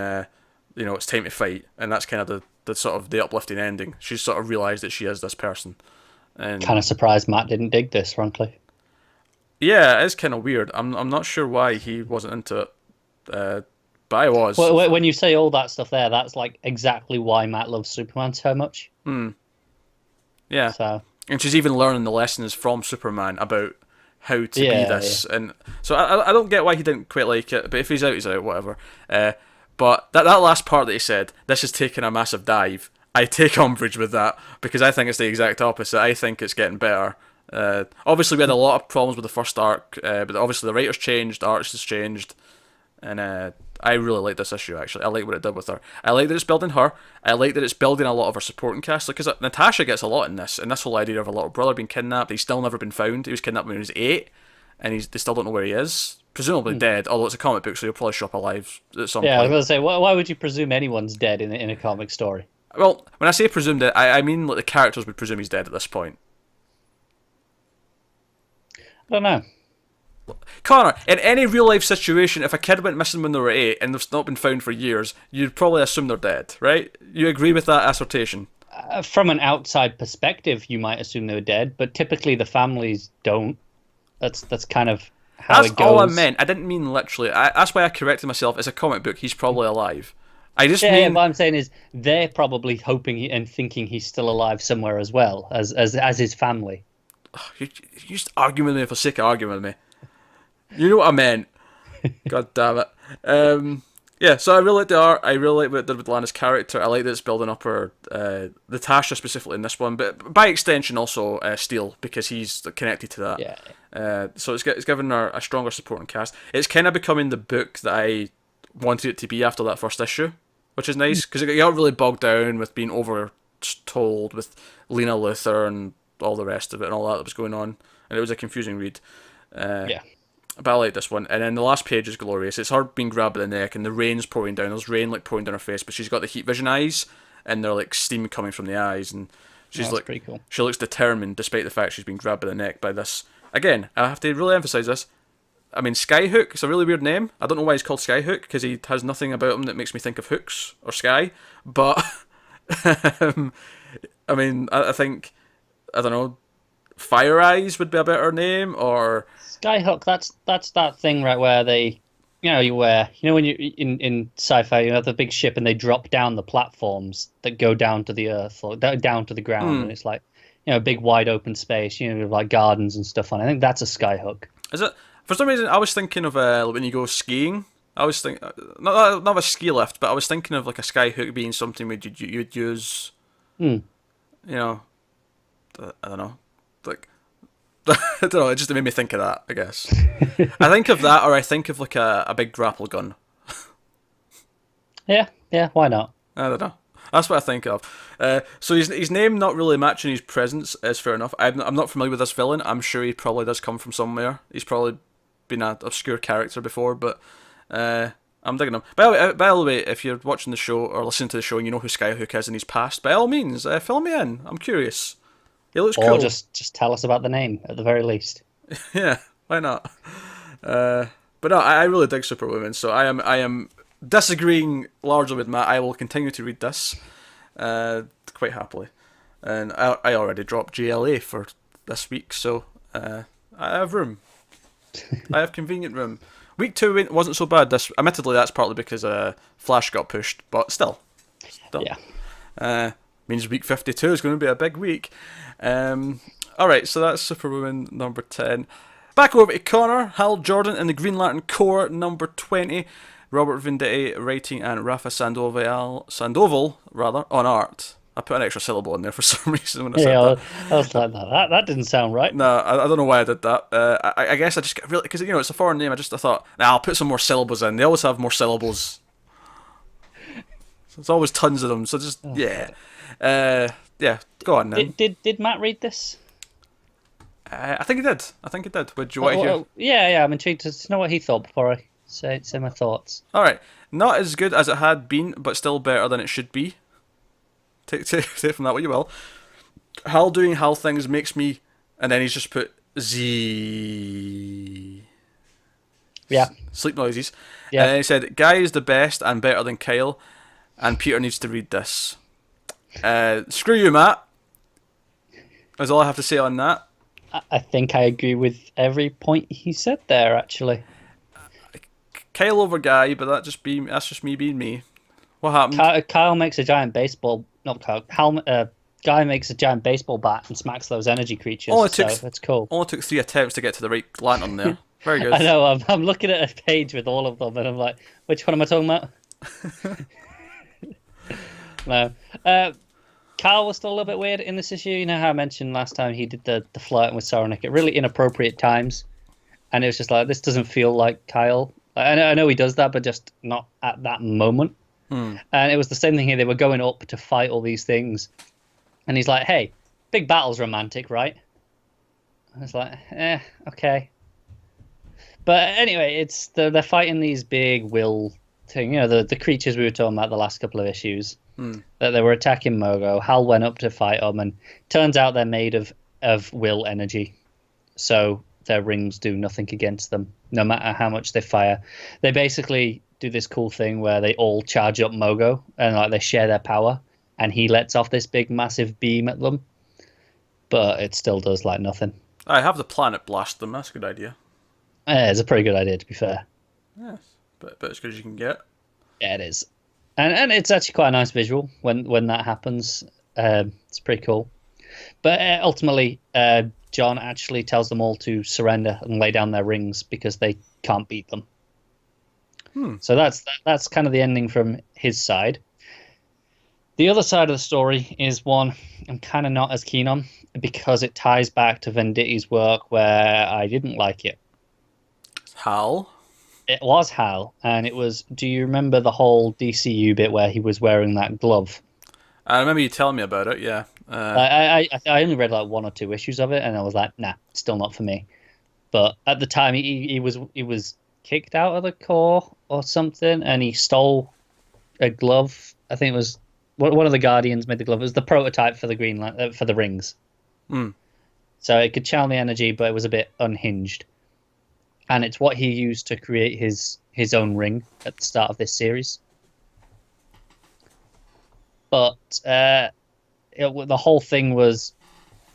it's time to fight. And that's kind of the sort of the uplifting ending. She's sort of realised that she is this person. And kind of surprised Matt didn't dig this, frankly. Yeah, it is kind of weird. I'm not sure why he wasn't into it, but I was. Well, when you say all that stuff there, that's like exactly why Matt loves Superman so much. Yeah. So. And she's even learning the lessons from Superman about how to be this, and so I don't get why he didn't quite like it, but if he's out, whatever. But that last part that he said, "This is taking a massive dive," I take umbrage with that, because I think it's the exact opposite. I think it's getting better. Obviously, we had a lot of problems with the first arc, but obviously the writers changed, the artist has changed, and I really like this issue, actually. I like what it did with her. I like that it's building her. I like that it's building a lot of her supporting cast. Because Natasha gets a lot in this, and this whole idea of her little brother being kidnapped. He's still never been found. He was kidnapped when he was 8, and they still don't know where he is. Presumably dead, although it's a comic book, so he'll probably show up alive at some point. Yeah, I was going to say, why would you presume anyone's dead in a comic story? Well, when I say presumed dead, I mean like the characters would presume he's dead at this point. I don't know. Connor, in any real life situation, if a kid went missing when they were 8 and they've not been found for years, you'd probably assume they're dead, right? You agree with that assertion? From an outside perspective, you might assume they were dead, but typically the families don't. That's kind of how it goes. That's all I meant. I didn't mean literally. That's why I corrected myself. It's a comic book. He's probably alive. I just mean... Yeah, what I'm saying is they're probably hoping and thinking he's still alive somewhere as well as his family. You just arguing with me for the sake of arguing with me. You know what I meant. God damn it. Yeah, so I really like the art. I really like what it did with Lana's character. I like that it's building up her, Natasha specifically in this one, but by extension also Steel, because he's connected to that. Yeah. So it's given her a stronger supporting cast. It's kind of becoming the book that I wanted it to be after that first issue, which is nice, because it got really bogged down with being over-told with Lena Luthor and all the rest of it and all that was going on, and it was a confusing read. Yeah. But I like this one. And then the last page is glorious. It's her being grabbed by the neck and the rain's pouring down. There's rain like pouring down her face, but she's got the heat vision eyes and they're like steam coming from the eyes, and she's like pretty cool. She looks determined despite the fact she's been grabbed by the neck by this. Again, I have to really emphasize this. I mean, Skyhook is a really weird name. I don't know why he's called Skyhook, because he has nothing about him that makes me think of hooks or sky. But I mean, I think, I don't know, Fire Eyes would be a better name, or Skyhook. That's that thing, right, where they, when you in sci-fi, you have the big ship and they drop down the platforms that go down to the earth or down to the ground, and it's like, a big wide open space, with like gardens and stuff on it. I think that's a Skyhook. Is it? For some reason, I was thinking of when you go skiing. I was thinking not a ski lift, but I was thinking of like a Skyhook being something you'd use. I don't know. Like, I don't know, it just made me think of that, I guess. I think of that, or I think of like a big grapple gun. Yeah, why not? I don't know. That's what I think of. So his name not really matching his presence is fair enough. I'm not familiar with this villain. I'm sure he probably does come from somewhere. He's probably been an obscure character before, but I'm digging him. By the way, if you're watching the show or listening to the show and you know who Skyhook is in his past, by all means, fill me in. I'm curious. He looks cool. Or just tell us about the name, at the very least. Yeah, why not? But no, I really dig Superwoman, so I am disagreeing largely with Matt. I will continue to read this quite happily. And I already dropped GLA for this week, so I have room. I have convenient room. Week 2 wasn't so bad. Admittedly, that's partly because Flash got pushed, but still. Yeah. Means week 52 is going to be a big week. Alright, so that's Superwoman number 10. Back over to Connor, Hal Jordan and the Green Lantern Corps number 20. Robert Venditti writing and Rafa Sandoval on art. I put an extra syllable in there for some reason when I said that. I was like, that didn't sound right. No, I don't know why I did that. I guess I just get really, because it's a foreign name. I thought, I'll put some more syllables in. They always have more syllables. So there's always tons of them. So just go on then. Did Matt read this? I think he did. Would you want to hear? Yeah, I'm intrigued to know what he thought before I say my thoughts. Alright, not as good as it had been, but still better than it should be. Take from that what you will. Hal doing Hal things makes me, and then he's just put Z. Yeah. Sleep noises. Yeah. And then he said, Guy is the best and better than Kyle, and Peter needs to read this. Screw you, Matt. That's all I have to say on that. I think I agree with every point he said there, actually. Kyle over Guy, but that's just me being me. What happened? Kyle makes a giant baseball. Not Kyle. Guy makes a giant baseball bat and smacks those energy creatures. That's cool. Only took 3 attempts to get to the right lantern there. Very good. I know. I'm looking at a page with all of them, and I'm like, which one am I talking about? No. Carl was still a little bit weird in this issue. You know how I mentioned last time he did the flirting with Saronic at really inappropriate times, and it was just like, this doesn't feel like Kyle. I know he does that, but just not at that moment. And it was the same thing here. They were going up to fight all these things, and he's like, "Hey, big battle's romantic, right?" And it's like, okay. But anyway, they're fighting these big will thing. You know, the creatures we were talking about the last couple of issues. That they were attacking Mogo. Hal went up to fight them, and turns out they're made of will energy, so their rings do nothing against them, no matter how much they fire. They basically do this cool thing where they all charge up Mogo, and like they share their power, and he lets off this big massive beam at them, but it still does like nothing. I have the planet blast them. That's a good idea. It's a pretty good idea, to be fair. Yes, but as good as you can get. Yeah, it is. And it's actually quite a nice visual when that happens. It's pretty cool. But ultimately, John actually tells them all to surrender and lay down their rings because they can't beat them. So that's kind of the ending from his side. The other side of the story is one I'm kind of not as keen on because it ties back to Venditti's work where I didn't like it. Hal? It was Hal, and it was... Do you remember the whole DCU bit where he was wearing that glove? I remember you telling me about it, yeah. I only read like 1 or 2 issues of it, and I was like, nah, still not for me. But at the time, he was kicked out of the Corps or something, and he stole a glove. I think it was one of the Guardians made the glove. It was the prototype for the for the rings. So it could channel the energy, but it was a bit unhinged. And it's what he used to create his own ring at the start of this series. But the whole thing was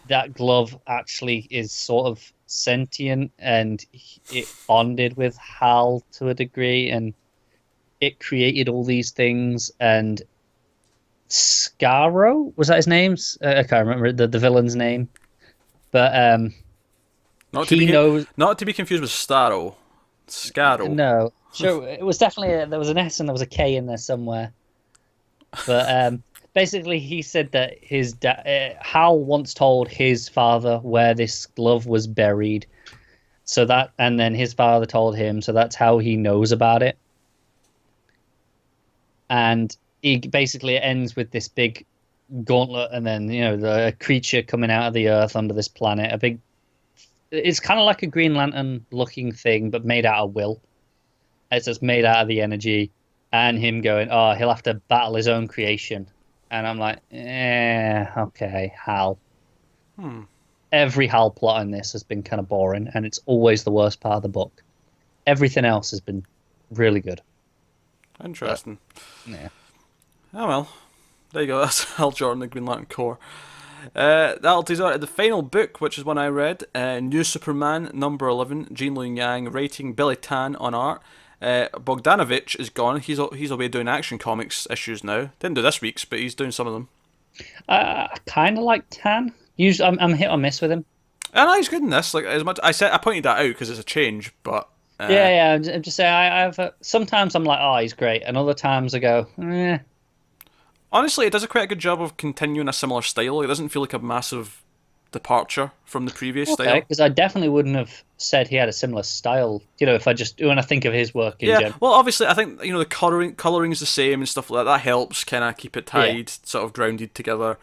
that glove actually is sort of sentient, and it bonded with Hal to a degree, and it created all these things. And Scaro, was that his name? I can't remember the villain's name, but not to be confused with Starro. Scaro. No, sure, it was definitely there was an S and there was a K in there somewhere. But basically, he said that his Hal once told his father where this glove was buried, and then his father told him, so that's how he knows about it. And he basically ends with this big gauntlet, and then the creature coming out of the earth under this planet, it's kind of like a Green Lantern looking thing, but made out of will. It's just made out of the energy, and him going, oh, he'll have to battle his own creation. And I'm like, okay, Hal. Every Hal plot in this has been kind of boring, and it's always the worst part of the book. Everything else has been really good. Interesting. Yeah. Oh well, there you go. That's Hal Jordan, the Green Lantern Corps. That'll tease out the final book, which is one I read. New Superman, number 11. Gene Luen Yang writing, Billy Tan on art. Bogdanovich is gone. He's away doing Action Comics issues now. Didn't do this week's, but he's doing some of them. I kind of like Tan. Usually, I'm hit or miss with him. I know he's good in this. Like as much I pointed that out because it's a change, but I'm just saying. I've sometimes I'm like, oh, he's great, and other times I go, eh. Honestly, it does a quite a good job of continuing a similar style. It doesn't feel like a massive departure from the previous style. Because I definitely wouldn't have said he had a similar style. When I think of his work in general. Well, obviously, I think the coloring is the same and stuff like that. That helps kind of keep it tied, sort of grounded together.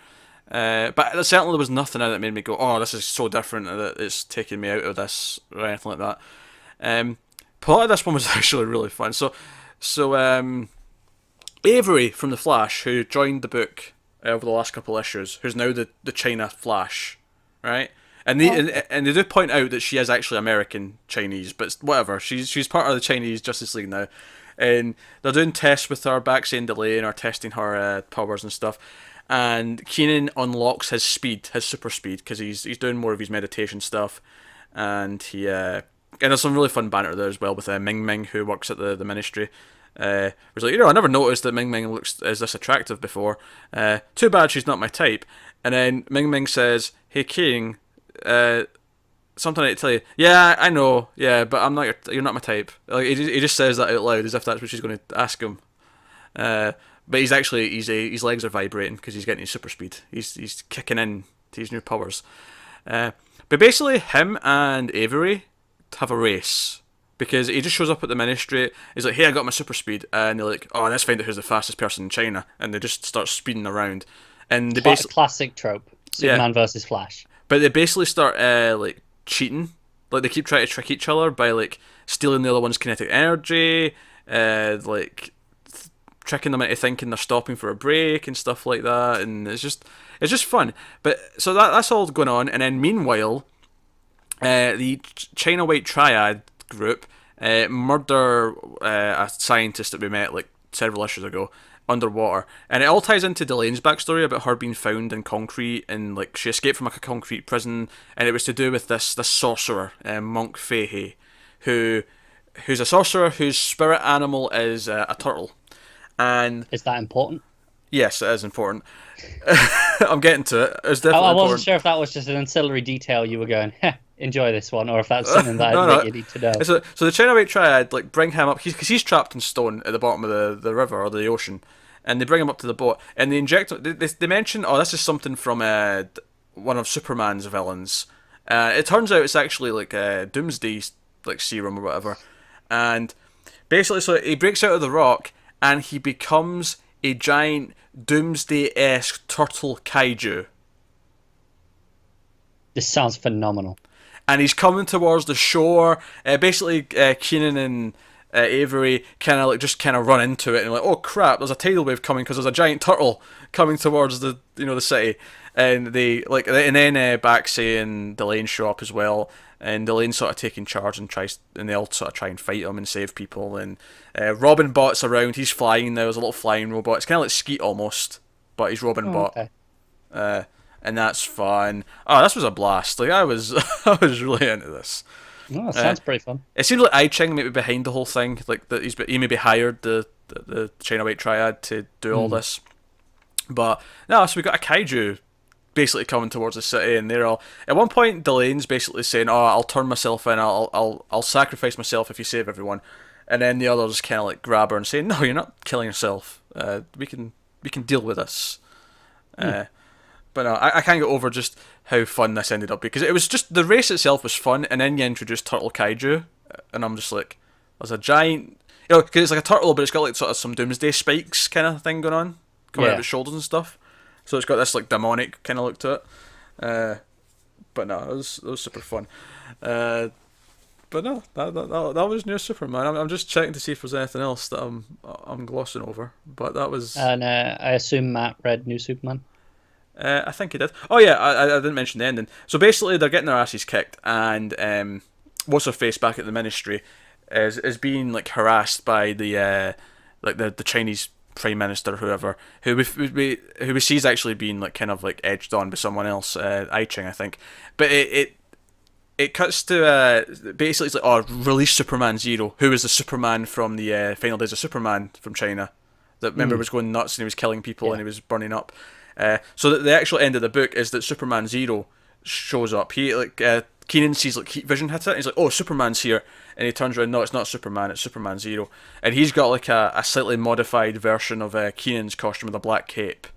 But certainly there was nothing in it that made me go, oh, this is so different that it's taking me out of this or anything like that. Part of this one was actually really fun. So Avery from The Flash, who joined the book over the last couple issues, who's now the China Flash, right? And they do point out that she is actually American Chinese, but whatever. She's part of the Chinese Justice League now, and they're doing tests with her back saying delay and are testing her powers and stuff. And Keenan unlocks his super speed, because he's doing more of his meditation stuff, and and there's some really fun banter there as well with Ming Ming, who works at the ministry. Was like, I never noticed that Ming Ming looks as this attractive before. Too bad she's not my type. And then Ming Ming says, "Hey King, something I need to tell you." "Yeah, I know. Yeah, but you're not my type." Like he just says that out loud as if that's what she's going to ask him. But But he's actually his legs are vibrating because he's getting his super speed. He's kicking in to his new powers. But basically, him and Avery have a race because he just shows up at the Ministry. He's like, "Hey, I got my super speed," and they're like, "Oh, let's find out who's the fastest person in China." And they just start speeding around. And they basically classic trope: Superman versus Flash. But they basically start like cheating. Like they keep trying to trick each other by like stealing the other one's kinetic energy, like tricking them into thinking they're stopping for a break and stuff like that. And it's just fun. But so that's all going on. And then meanwhile, the China White Triad group murder a scientist that we met like several issues ago underwater, and it all ties into Delane's backstory about her being found in concrete, and like she escaped from like a concrete prison, and it was to do with this sorcerer, Monk Fahey, who's a sorcerer whose spirit animal is a turtle. And is that important? Yes, it is important. I'm getting to it. It's definitely I wasn't important. sure if that was just an ancillary detail you were going, enjoy this one, or if that's something that you need to know. So the China White Triad like bring him up because he's trapped in stone at the bottom of the river or the ocean, and they bring him up to the boat and they inject. They mention, oh, this is something from one of Superman's villains. It turns out it's actually like a Doomsday like serum or whatever, and basically so he breaks out of the rock and he becomes a giant Doomsday-esque turtle kaiju. This sounds phenomenal. And he's coming towards the shore. Basically, Keenan and Avery kind of run into it and like, oh crap, there's a tidal wave coming because there's a giant turtle coming towards the city. And they and then Baxi and Delane show up as well. And Delane's sort of taking charge and they all sort of try and fight him and save people. And Robin Bot's around. He's flying now. There's a little flying robot. It's kind of like Skeet almost, but he's Robin Bot. Okay. And that's fun. Oh, this was a blast. Like I was really into this. Oh, that sounds pretty fun. It seems like Ching may be behind the whole thing. Like that he maybe hired the China White Triad to do all this. But no, so we got a kaiju basically coming towards the city, and they're all at one point. Delane's basically saying, "Oh, I'll turn myself in. I'll sacrifice myself if you save everyone." And then the others kind of like grab her and say, "No, you're not killing yourself. We can deal with this." But no, I can't get over just how fun this ended up, because it was just the race itself was fun, and then you introduced Turtle Kaiju, and I'm just like, there's a giant, because it's like a turtle, but it's got like sort of some doomsday spikes kind of thing going on, coming out of its shoulders and stuff. So it's got this like demonic kind of look to it. But no, it was super fun. But no, that was New Superman. I'm just checking to see if there's anything else that I'm glossing over. But that was. And I assume Matt read New Superman. I think he did. Oh yeah, I didn't mention the ending. So basically, they're getting their asses kicked, and what's her face back at the Ministry is being like harassed by the Chinese Prime Minister, whoever, who we see is actually being like kind of like edged on by someone else, Ching, I think. But it cuts to basically it's like, oh, release Superman Zero, who is the Superman from the Final Days of Superman from China, that remember was going nuts and he was killing people and he was burning up. So the actual end of the book is that Superman Zero shows up. He Keenan sees like heat vision hit it, and he's like, oh, Superman's here, and he turns around, no, it's not Superman, it's Superman Zero, and he's got like a slightly modified version of Keenan's costume with a black cape.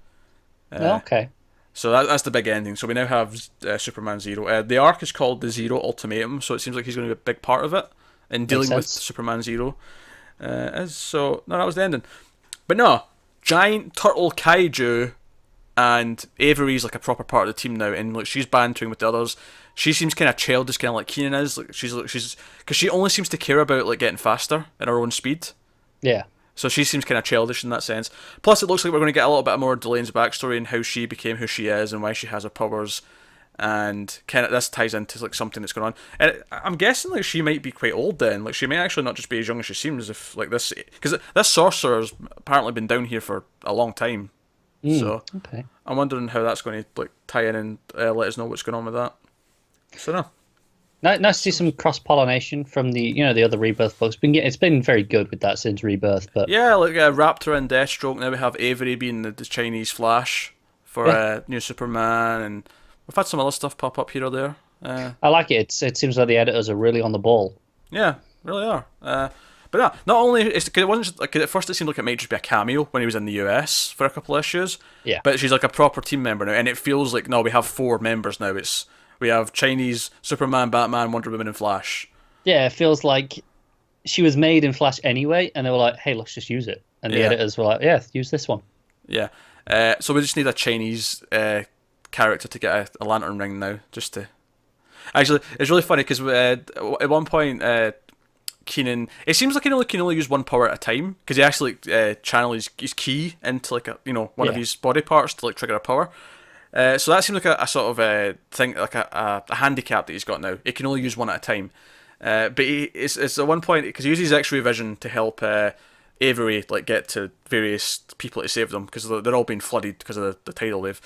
Okay. So that's the big ending. So we now have Superman Zero. The arc is called the Zero Ultimatum, so it seems like he's going to be a big part of it in dealing with Superman Zero. So no, that was the ending. But no, giant turtle kaiju, and Avery's like a proper part of the team now, and like she's bantering with the others. She seems kind of childish, kind of like Keenan is. Like she's because she only seems to care about like getting faster at her own speed. Yeah. So she seems kind of childish in that sense. Plus, it looks like we're going to get a little bit more of Delane's backstory and how she became who she is and why she has her powers. And kind of this ties into like something that's going on. And I'm guessing like she might be quite old then. Like she may actually not just be as young as she seems. If like this, because this sorcerer's apparently been down here for a long time. So okay. I'm wondering how that's going to like tie in and let us know what's going on with that. So no. Nice to see some cross pollination from the the other Rebirth books. It's been very good with that since Rebirth, but yeah, like Raptor and Deathstroke. Now we have Avery being the Chinese Flash for New Superman, and we've had some other stuff pop up here or there. I like it. It seems like the editors are really on the ball. Yeah, really are. But But no, not only it's because it wasn't just, like, at first it seemed like it might just be a cameo when he was in the US for a couple of issues. Yeah. But she's like a proper team member now, and it feels like no, we have 4 members now. We have Chinese, Superman, Batman, Wonder Woman, and Flash. Yeah, it feels like she was made in Flash anyway, and they were like, "Hey, let's just use it." And the editors were like, "Yeah, use this one." Yeah. So we just need a Chinese character to get a lantern ring now, just to. Actually, it's really funny because at one point, Keenan. It seems like he can only use one power at a time because he actually channel his key into like one of his body parts to like trigger a power. So that seems like a sort of thing, like a handicap that he's got now. He can only use one at a time. But it's at one point because he uses X-ray vision to help Avery like get to various people to save them because they're all being flooded because of the tidal wave,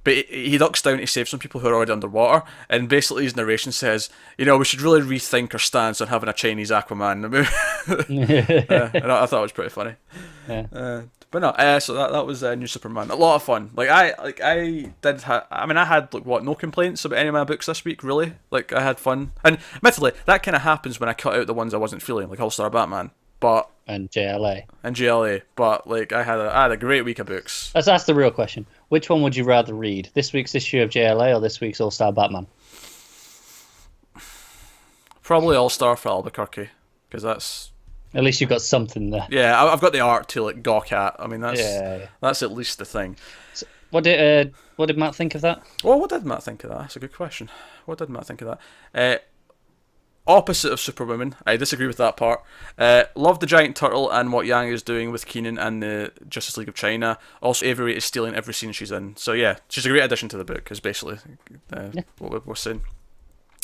but he ducks down to save some people who are already underwater, and basically his narration says, we should really rethink our stance on having a Chinese Aquaman. And I thought it was pretty funny. Yeah. But no, so that was New Superman. A lot of fun. I had no complaints about any of my books this week. Really, like I had fun, and admittedly that kind of happens when I cut out the ones I wasn't feeling, like All Star Batman, and JLA. But like I had a great week of books. That's the real question. Which one would you rather read? This week's issue of JLA or this week's All Star Batman? Probably All Star for Albuquerque, because that's. At least you've got something there. Yeah, I've got the art to like gawk at. I mean, that's at least the thing. So what did Matt think of that? Well, what did Matt think of that? That's a good question. What did Matt think of that? Opposite of Superwoman, I disagree with that part. Love the giant turtle and what Yang is doing with Keenan and the Justice League of China. Also, Avery is stealing every scene she's in. So yeah, she's a great addition to the book. Is basically what we're saying.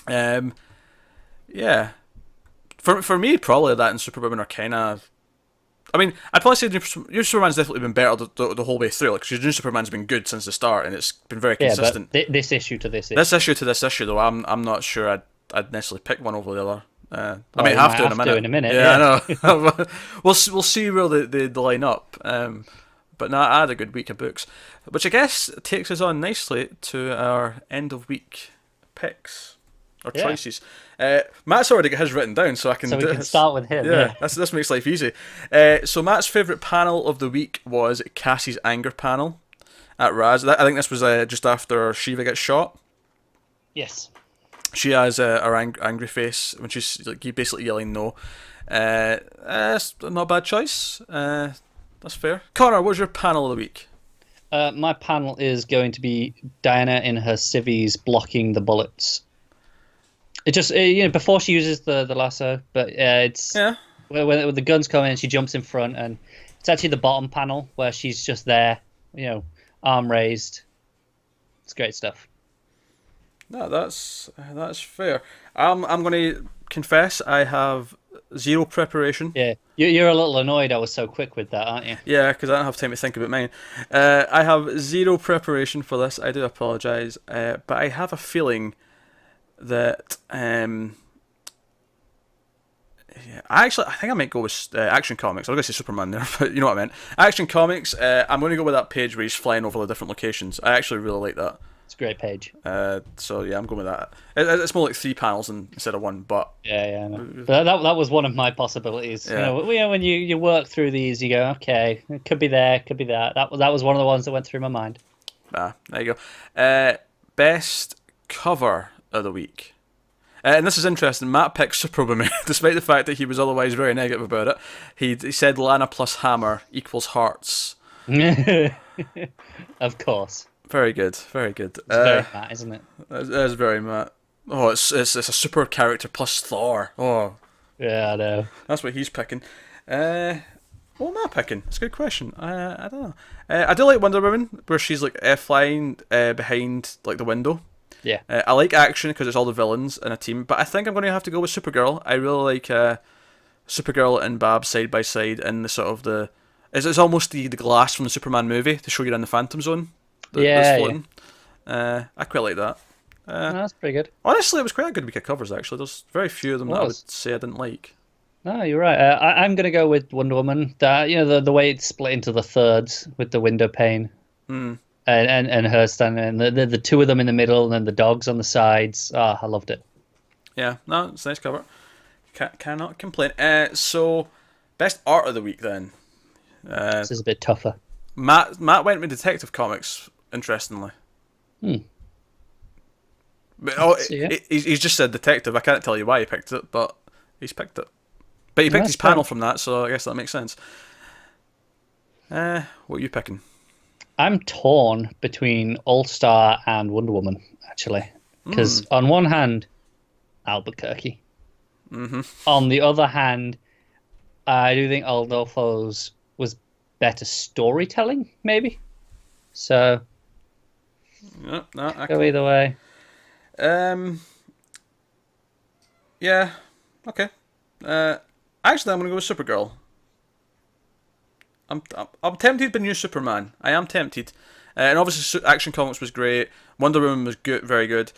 Yeah. For me, probably that and Superwoman are kind of. I mean, I'd probably say New Superman's definitely been better the whole way through. Like, New Superman's been good since the start, and it's been very consistent. But this issue to this issue. This issue to this issue, though, I'm not sure I'd necessarily pick one over the other. I might have to in a minute. Yeah, I know. we'll see where they line up. But no, I had a good week of books, which I guess takes us on nicely to our end of week picks. Or choices. Matt's already got his written down, so I can. So we can start with him. Yeah, this makes life easy. So Matt's favourite panel of the week was Cassie's anger panel at Raz. I think this was just after Shiva gets shot. Yes. She has her angry face when she's like basically yelling no. That's not a bad choice. That's fair. Connor, what's your panel of the week? My panel is going to be Diana in her civvies blocking the bullets. It just before she uses the lasso, but it's when the guns come in, she jumps in front, and it's actually the bottom panel where she's just there, arm raised. It's great stuff. No, that's fair. I'm going to confess I have zero preparation. Yeah, you're a little annoyed I was so quick with that, aren't you? Yeah, because I don't have time to think about mine. I have zero preparation for this. I do apologise, but I have a feeling that I think I might go with Action Comics. I was going to say Superman there, but you know what I meant. Action Comics, I'm going to go with that page where he's flying over the different locations. I actually really like that. It's a great page. So yeah, I'm going with that. It's more like 3 panels instead of 1, but yeah. But that was one of my possibilities. Yeah. When you work through these, you go, okay, it could be there, could be that. That was one of the ones that went through my mind. There you go. Best cover of the week. And this is interesting. Matt picked Superwoman, despite the fact that he was otherwise very negative about it. He said Lana plus Hammer equals hearts. Of course. Very good, very good. It's very Matt, isn't it? It is very Matt. Oh, it's a super character plus Thor. Oh, yeah, I know. That's what he's picking. What am I picking? It's a good question. I don't know. I do like Wonder Woman, where she's like flying behind like the window. Yeah. I like Action because it's all the villains in a team, but I think I'm going to have to go with Supergirl. I really like Supergirl and Babs side by side in the sort of it's almost the glass from the Superman movie to show you're in the Phantom Zone. That's floating. I quite like that. No, that's pretty good. Honestly, it was quite a good week of covers, actually. There's very few of them that I would say I didn't like. No, you're right. I'm going to go with Wonder Woman. The way it's split into the thirds with the window pane. And her standing, and the two of them in the middle, and then the dogs on the sides. I loved it. Yeah, no, it's a nice cover. Cannot complain. So, best art of the week then. This is a bit tougher. Matt went with Detective Comics, interestingly. But, he's just said Detective. I can't tell you why he picked it, but he's picked it. But he picked his panel from that, so I guess that makes sense. What are you picking? I'm torn between All-Star and Wonder Woman, actually. Because on one hand, Albuquerque. On the other hand, I do think Andolfo's was better storytelling, maybe. So, go either way. Yeah, okay. Actually, I'm going to go with Supergirl. I'm tempted by New Superman. I am tempted. And obviously, Action Comics was great. Wonder Woman was good, very good.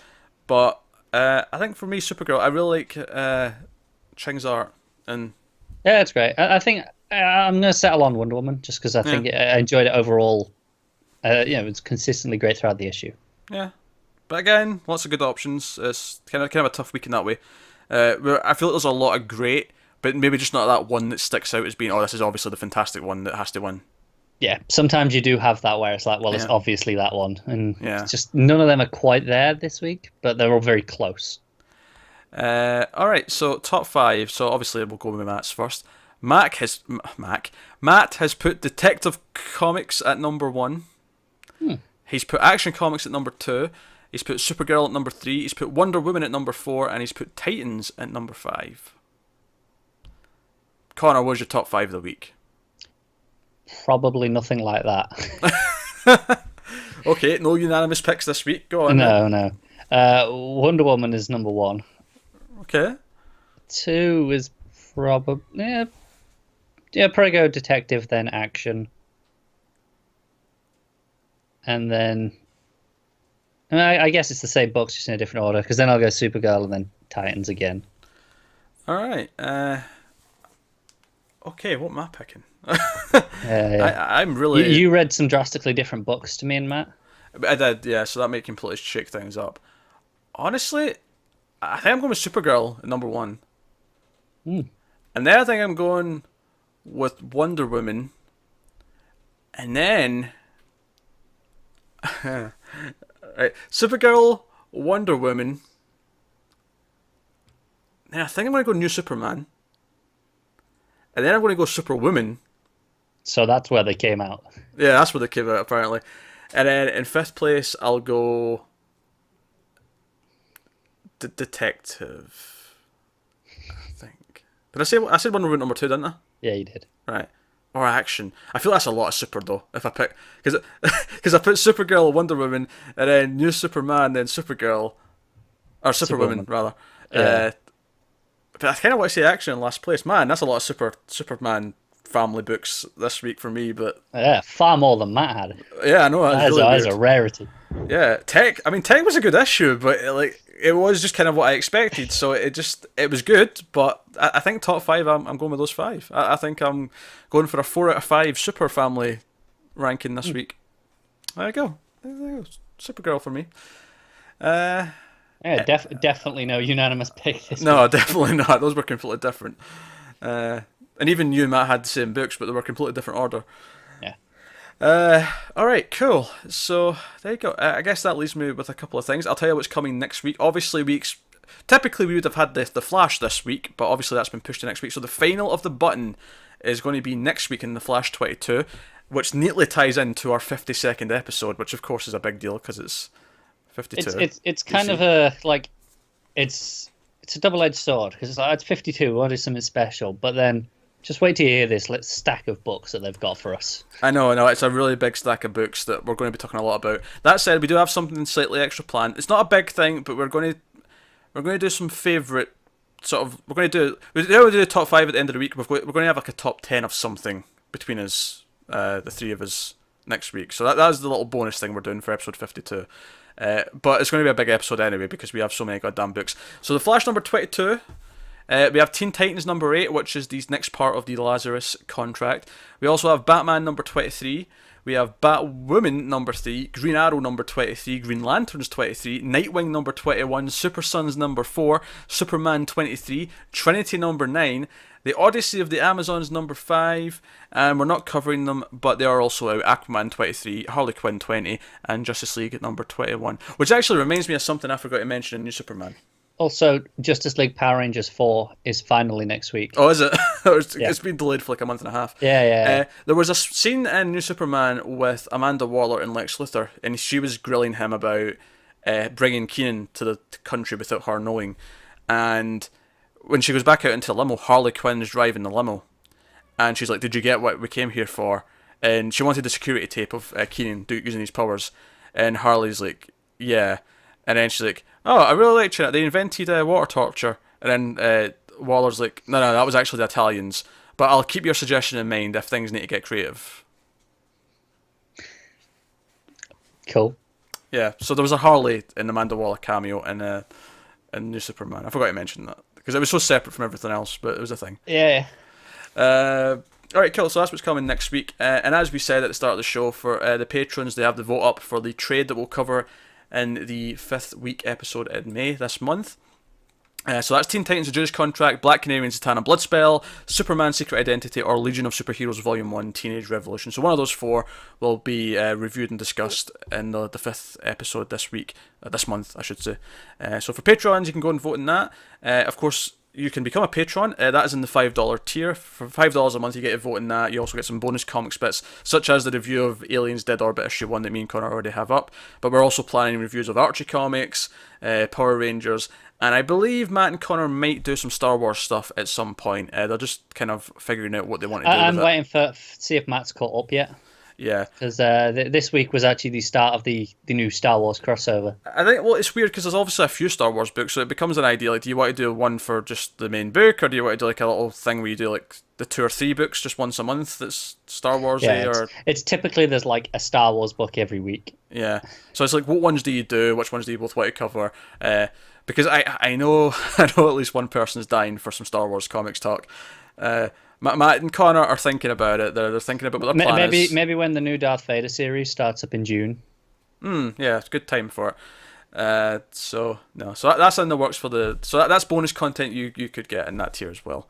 But I think for me, Supergirl, I really like Ching's art. And yeah, it's great. I think I'm going to settle on Wonder Woman just because I think I enjoyed it overall. It's consistently great throughout the issue. Yeah. But again, lots of good options. It's kind of a tough week in that way. I feel like there's a lot of great, but maybe just not that one that sticks out as being, this is obviously the fantastic one that has to win. Yeah, sometimes you do have that where it's like, it's obviously that one. And it's just none of them are quite there this week, but they're all very close. Alright, so top 5. So obviously we'll go with Matt's first. Matt has put Detective Comics at number 1. He's put Action Comics at number 2. He's put Supergirl at number 3. He's put Wonder Woman at number 4. And he's put Titans at number 5. Connor, what was your top 5 of the week? Probably nothing like that. Okay, no unanimous picks this week. Go on. No. Wonder Woman is number 1. Okay. 2 is probably... probably go Detective, then Action. And then... I guess it's the same books, just in a different order, because then I'll go Supergirl and then Titans again. Alright. Okay, what am I picking? I'm really... You read some drastically different books to me and Matt. I did, yeah, so that may completely shake things up. Honestly, I think I'm going with Supergirl at number 1. And then I think I'm going with Wonder Woman. And then... right, Supergirl, Wonder Woman. Then I think I'm going to go New Superman. And then I'm going to go Superwoman. So that's where they came out. Yeah, that's where they came out, apparently. And then in 5th place, I'll go... Detective. I think. Did I say... I said Wonder Woman number 2, didn't I? Yeah, you did. Right. Or Action. I feel that's a lot of Super, though, if I pick... Because I put Supergirl, Wonder Woman, and then New Superman, then Supergirl... Or Superwoman, rather. Yeah. But I kind of want to say Action in last place. Man, that's a lot of Superman family books this week for me, but... Yeah, far more than Matt had. Yeah, I know. That is a rarity. Yeah, Tech was a good issue, but it was just kind of what I expected, so it was good, but I think top 5, I'm going with those 5. I think I'm going for a 4 out of 5 Super Family ranking this week. There you go. Supergirl for me. Yeah, definitely no unanimous pick. No, definitely not. Those were completely different. And even you and Matt had the same books, but they were completely different order. Yeah. Alright, cool. So, there you go. I guess that leaves me with a couple of things. I'll tell you what's coming next week. Obviously, typically we would have had the Flash this week, but obviously that's been pushed to next week. So the final of the button is going to be next week in the Flash 22, which neatly ties into our 52nd episode, which of course is a big deal because it's 52. It's kind of it's a double-edged sword because it's 52. We want to do something special, but then just wait till you hear this stack of books that they've got for us. I know, it's a really big stack of books that we're going to be talking a lot about. That said, we do have something slightly extra planned. It's not a big thing, but we're going to do some favourite sort of. We do the top 5 at the end of the week. We're going to have like a top 10 of something between us, the 3 of us next week. So that's the little bonus thing we're doing for episode 52. But it's going to be a big episode anyway because we have so many goddamn books. So the Flash number 22. We have Teen Titans number 8, which is the next part of the Lazarus contract. We also have Batman number 23. we have Batwoman number 3, Green Arrow number 23, Green Lanterns 23, Nightwing number 21, Super Sons number 4, Superman 23, Trinity number 9, The Odyssey of the Amazons number 5, and we're not covering them, but they are also out. Aquaman 23, Harley Quinn 20, and Justice League number 21, which actually reminds me of something I forgot to mention in New Superman. Also, Justice League Power Rangers 4 is finally next week. Oh, is it? It's been delayed for like a month and a half. Yeah. There was a scene in New Superman with Amanda Waller and Lex Luthor, and she was grilling him about bringing Keenan to the country without her knowing. And when she goes back out into the limo, Harley Quinn is driving the limo. And she's like, "Did you get what we came here for?" And she wanted the security tape of Keenan using his powers. And Harley's like, "Yeah." And then she's like, "Oh, I really liked it. They invented water torture." And then Waller's like, no, that was actually the Italians. But I'll keep your suggestion in mind if things need to get creative. Cool. Yeah, so there was a Harley in the Amanda Waller cameo in New Superman. I forgot to mention that, because it was so separate from everything else, but it was a thing. Yeah. Alright, cool, so that's what's coming next week. And as we said at the start of the show, for the patrons, they have the vote up for the trade that we'll cover in the 5th week episode in May this month. So that's Teen Titans: The Judas Contract, Black Canary, Zatanna Bloodspell, Superman: Secret Identity, or Legion of Superheroes Volume 1: Teenage Revolution. So one of those four will be reviewed and discussed in the 5th episode this week, this month I should say. So for Patreons, you can go and vote in that. Of course, you can become a patron. That is in the $5 tier. For $5 a month, you get to vote in that. You also get some bonus comics bits, such as the review of Aliens Dead Orbit issue 1 that me and Connor already have up. But we're also planning reviews of Archie comics, Power Rangers, and I believe Matt and Connor might do some Star Wars stuff at some point. They're just kind of figuring out what they want to do I'm with waiting for see if Matt's caught up yet. Yeah, because this week was actually the start of the new Star Wars crossover. I think, well, it's weird because there's obviously a few Star Wars books, so it becomes an idea, like, do you want to do one for just the main book, or do you want to do like a little thing where you do like the 2 or 3 books just once a month that's Star Wars-y? Yeah, or it's typically there's like a Star Wars book every week. Yeah, so it's like, what ones do you do, which ones do you both want to cover? Because I know at least one person's dying for some Star Wars comics talk. Matt and Connor are thinking about it. They're thinking about what their plan is. Maybe when the new Darth Vader series starts up in June. Yeah, it's a good time for it. So that's in the works for the. So that's bonus content you could get in that tier as well.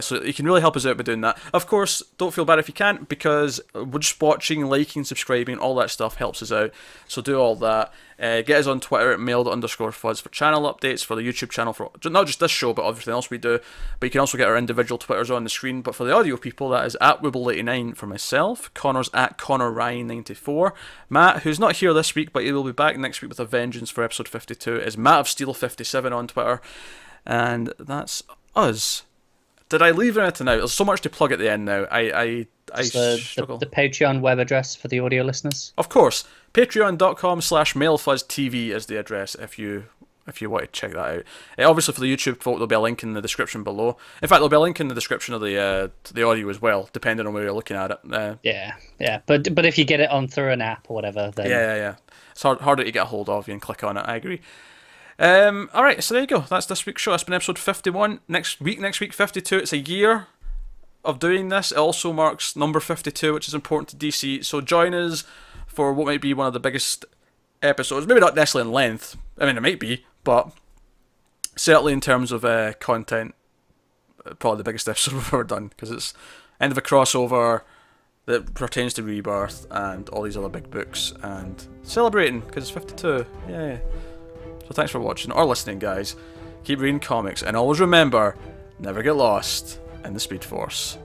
So you can really help us out by doing that. Of course, don't feel bad if you can't, because we're just watching, liking, subscribing, all that stuff helps us out. So do all that. Get us on Twitter at mailed_fuzz for channel updates, for the YouTube channel, for not just this show, but everything else we do. But you can also get our individual Twitters on the screen. But for the audio people, that is at Wibble89 for myself. Connor's at ConnorRyan94. Matt, who's not here this week, but he will be back next week with a vengeance for episode 52, is Matt of Steel57 on Twitter. And that's us. Did I leave anything out? There's so much to plug at the end now. I struggle. The Patreon web address for the audio listeners? Of course. Patreon.com/MailFuzzTV is the address if you want to check that out. Obviously for the YouTube folk, there'll be a link in the description below. In fact, there'll be a link in the description of the audio as well, depending on where you're looking at it. Yeah. But if you get it on through an app or whatever, then... Yeah. It's harder to get a hold of you and click on it, I agree. Alright, so there you go. That's this week's show. That's been episode 51. Next week 52. It's a year of doing this. It also marks number 52, which is important to DC. So join us for what might be one of the biggest episodes. Maybe not necessarily in length. I mean, it might be, but certainly in terms of content, probably the biggest episode we've ever done, because it's end of a crossover that pertains to Rebirth and all these other big books, and celebrating because it's 52. Yeah. So thanks for watching or listening, guys. Keep reading comics, and always remember, never get lost in the Speed Force.